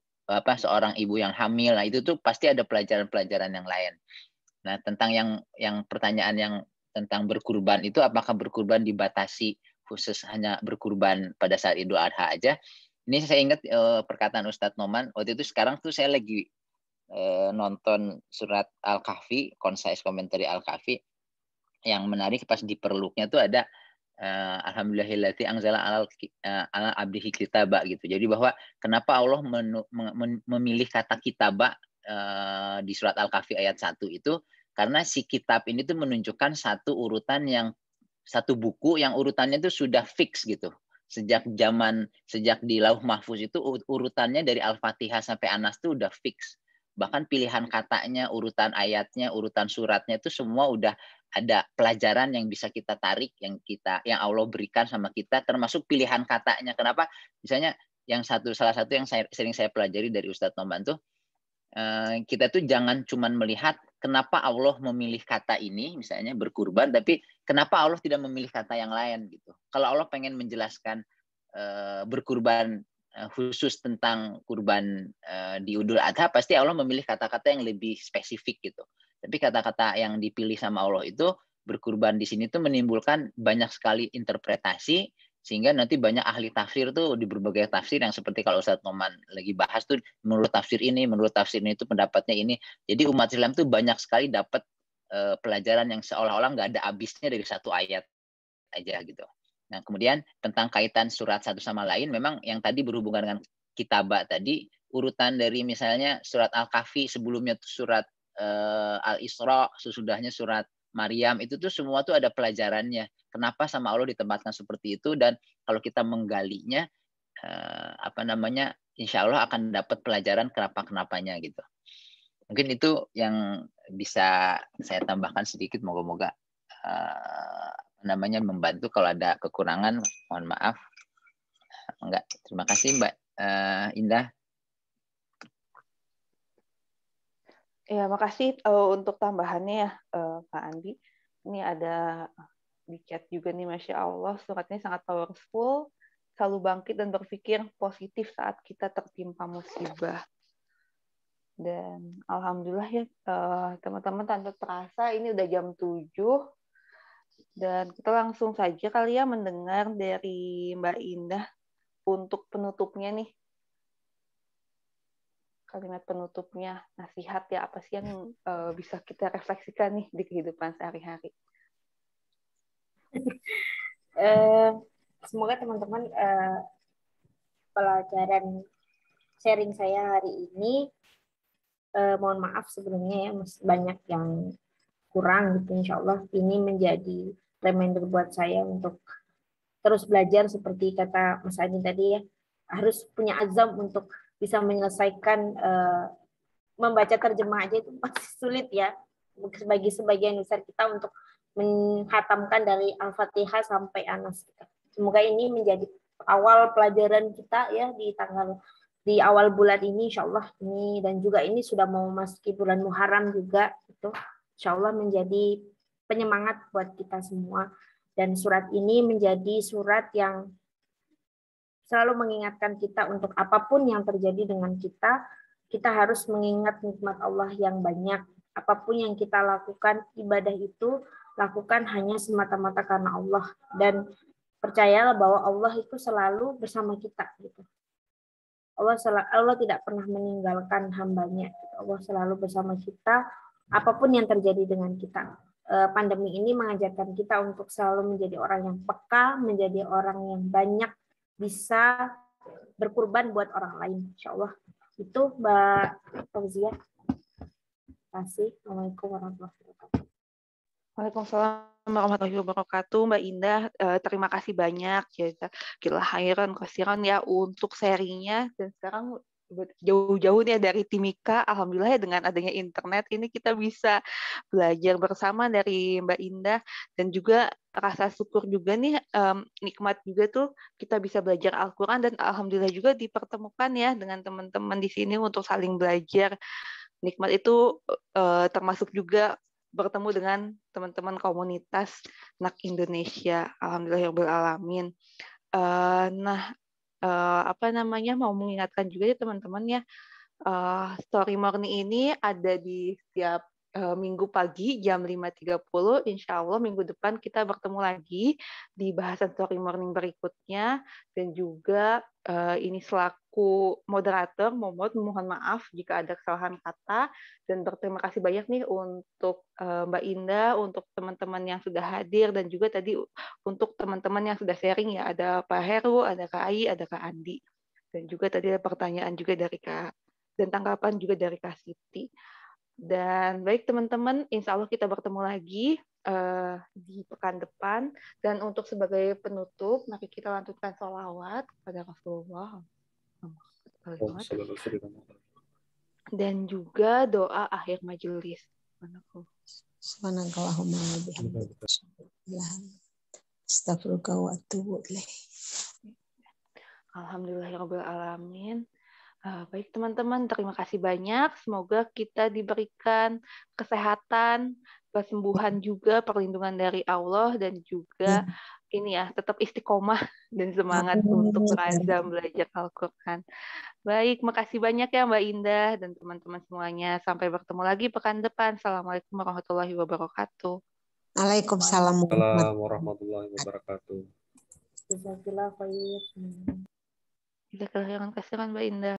yang hamil. Nah, itu tuh pasti ada pelajaran-pelajaran yang lain. Nah, tentang yang pertanyaan yang tentang berkurban itu, apakah berkurban dibatasi khusus hanya berkurban pada saat Idul Adha aja? Ini saya ingat perkataan Ustadz Noman waktu itu. Sekarang tuh saya lagi nonton surat Al-Kahfi, concise commentary Al-Kahfi. Yang menarik pas di perluknya tuh ada alhamdulillahillati anzala ala abdihi kitaba gitu. Jadi bahwa kenapa Allah memilih kata kitaba di surat Al-Kahfi ayat 1 itu, karena si kitab ini tuh menunjukkan satu buku yang urutannya itu sudah fix gitu. Sejak di Lauh Mahfuz itu urutannya dari Al-Fatihah sampai An-Nas itu udah fix. Bahkan pilihan katanya, urutan ayatnya, urutan suratnya itu semua udah ada pelajaran yang bisa kita tarik, yang Allah berikan sama kita, termasuk pilihan katanya. Kenapa? Misalnya salah satu yang sering saya pelajari dari Ustadz Noman tuh, kita tuh jangan cuman melihat kenapa Allah memilih kata ini, misalnya berkurban, tapi kenapa Allah tidak memilih kata yang lain gitu. Kalau Allah pengen menjelaskan berkurban khusus tentang kurban di Idul Adha, pasti Allah memilih kata-kata yang lebih spesifik gitu. Tapi kata-kata yang dipilih sama Allah itu, berkurban di sini tuh menimbulkan banyak sekali interpretasi, sehingga nanti banyak ahli tafsir tuh di berbagai tafsir yang seperti kalau Ustadz Noman lagi bahas tuh, menurut tafsir ini itu pendapatnya ini. Jadi umat Islam tuh banyak sekali dapat pelajaran yang seolah-olah nggak ada habisnya dari satu ayat aja gitu. Nah, kemudian tentang kaitan surat satu sama lain, memang yang tadi berhubungan dengan kitabah tadi, urutan dari misalnya surat Al-Kahfi, sebelumnya surat Al-Isra, sesudahnya surat Maryam, itu tuh semua tuh ada pelajarannya. Kenapa sama Allah ditempatkan seperti itu, dan kalau kita menggalinya, insya Allah akan dapat pelajaran kenapa-kenapanya gitu. Mungkin itu yang bisa saya tambahkan sedikit, moga-moga membantu. Kalau ada kekurangan, mohon maaf. Enggak, terima kasih Mbak Indah. Ya, makasih untuk tambahannya ya, Pak Andi. Ini ada di chat juga nih, Masya Allah, suratnya sangat powerful, selalu bangkit dan berpikir positif saat kita tertimpa musibah. Dan alhamdulillah ya, teman-teman, tanpa terasa ini udah jam 7, dan kita langsung saja kali ya mendengar dari Mbak Indah untuk penutupnya nih. Kalimat penutupnya, nasihat ya, apa sih yang bisa kita refleksikan nih di kehidupan sehari-hari. Semoga teman-teman pelajaran sharing saya hari ini, mohon maaf sebelumnya ya, banyak yang kurang gitu. Insya Allah ini menjadi reminder buat saya untuk terus belajar, seperti kata Mas Adi tadi ya, harus punya azam untuk bisa menyelesaikan, membaca terjemah aja itu masih sulit ya bagi sebagian besar kita untuk menghatamkan dari Al-Fatihah sampai An-Nas. Semoga ini menjadi awal pelajaran kita ya di tanggal di awal bulan ini insya Allah ini, dan juga ini sudah mau memasuki bulan Muharram juga, itu insya Allah menjadi penyemangat buat kita semua. Dan surat ini menjadi surat yang selalu mengingatkan kita untuk apapun yang terjadi dengan kita harus mengingat nikmat Allah yang banyak. Apapun yang kita lakukan, ibadah itu lakukan hanya semata-mata karena Allah, dan percayalah bahwa Allah itu selalu bersama kita gitu. Allah tidak pernah meninggalkan hambanya. Allah selalu bersama kita apapun yang terjadi dengan kita. Pandemi ini mengajarkan kita untuk selalu menjadi orang yang peka, menjadi orang yang banyak bisa berkurban buat orang lain. Insya Allah. Itu Mbak Fauziah. Terima kasih. Assalamualaikum warahmatullahi wabarakatuh. Waalaikumsalam warahmatullahi wabarakatuh, Mbak Indah. Terima kasih banyak jazakallahu khairan kasiran ya untuk sharingnya. Dan sekarang jauh-jauh nih dari Timika, alhamdulillah ya dengan adanya internet ini kita bisa belajar bersama dari Mbak Indah, dan juga rasa syukur juga nih, nikmat juga tuh kita bisa belajar Al-Quran, dan alhamdulillah juga dipertemukan ya dengan teman-teman di sini untuk saling belajar. Nikmat itu termasuk juga bertemu dengan teman-teman komunitas Anak Indonesia. Alhamdulillahirabbil alamin. Mau mengingatkan juga ya teman-teman ya, Story Morning ini ada di setiap Minggu pagi jam 5.30. Insya Allah minggu depan kita bertemu lagi di bahasan Story Morning berikutnya. Dan juga ini selaku moderator, mohon maaf jika ada kesalahan kata. Dan berterima kasih banyak nih untuk Mbak Indah, untuk teman-teman yang sudah hadir, dan juga tadi untuk teman-teman yang sudah sharing ya. Ada Pak Heru, ada Kak Ai, ada Kak Andi. Dan juga tadi ada pertanyaan juga dari Kak, dan tanggapan juga dari Kak Siti. Dan baik teman-teman, insya Allah kita bertemu lagi di pekan depan. Dan untuk sebagai penutup, mari kita lanjutkan sholawat kepada Rasulullah. Dan juga doa akhir majelis. Subhanakallahumma wa bihamdika astaghfiruka wa atubu ilaik. Alhamdulillahirabbil alamin. Baik teman-teman, terima kasih banyak. Semoga kita diberikan kesehatan, kesembuhan juga, perlindungan dari Allah, dan juga ini ya, tetap istiqomah dan semangat untuk berazam belajar Al-Quran. Baik, makasih banyak ya Mbak Indah dan teman-teman semuanya. Sampai bertemu lagi pekan depan. Assalamualaikum warahmatullahi wabarakatuh. Waalaikumsalam warahmatullahi wabarakatuh. Jazakallahu khairan. Jazakallahu khairan kasiran Mbak Indah.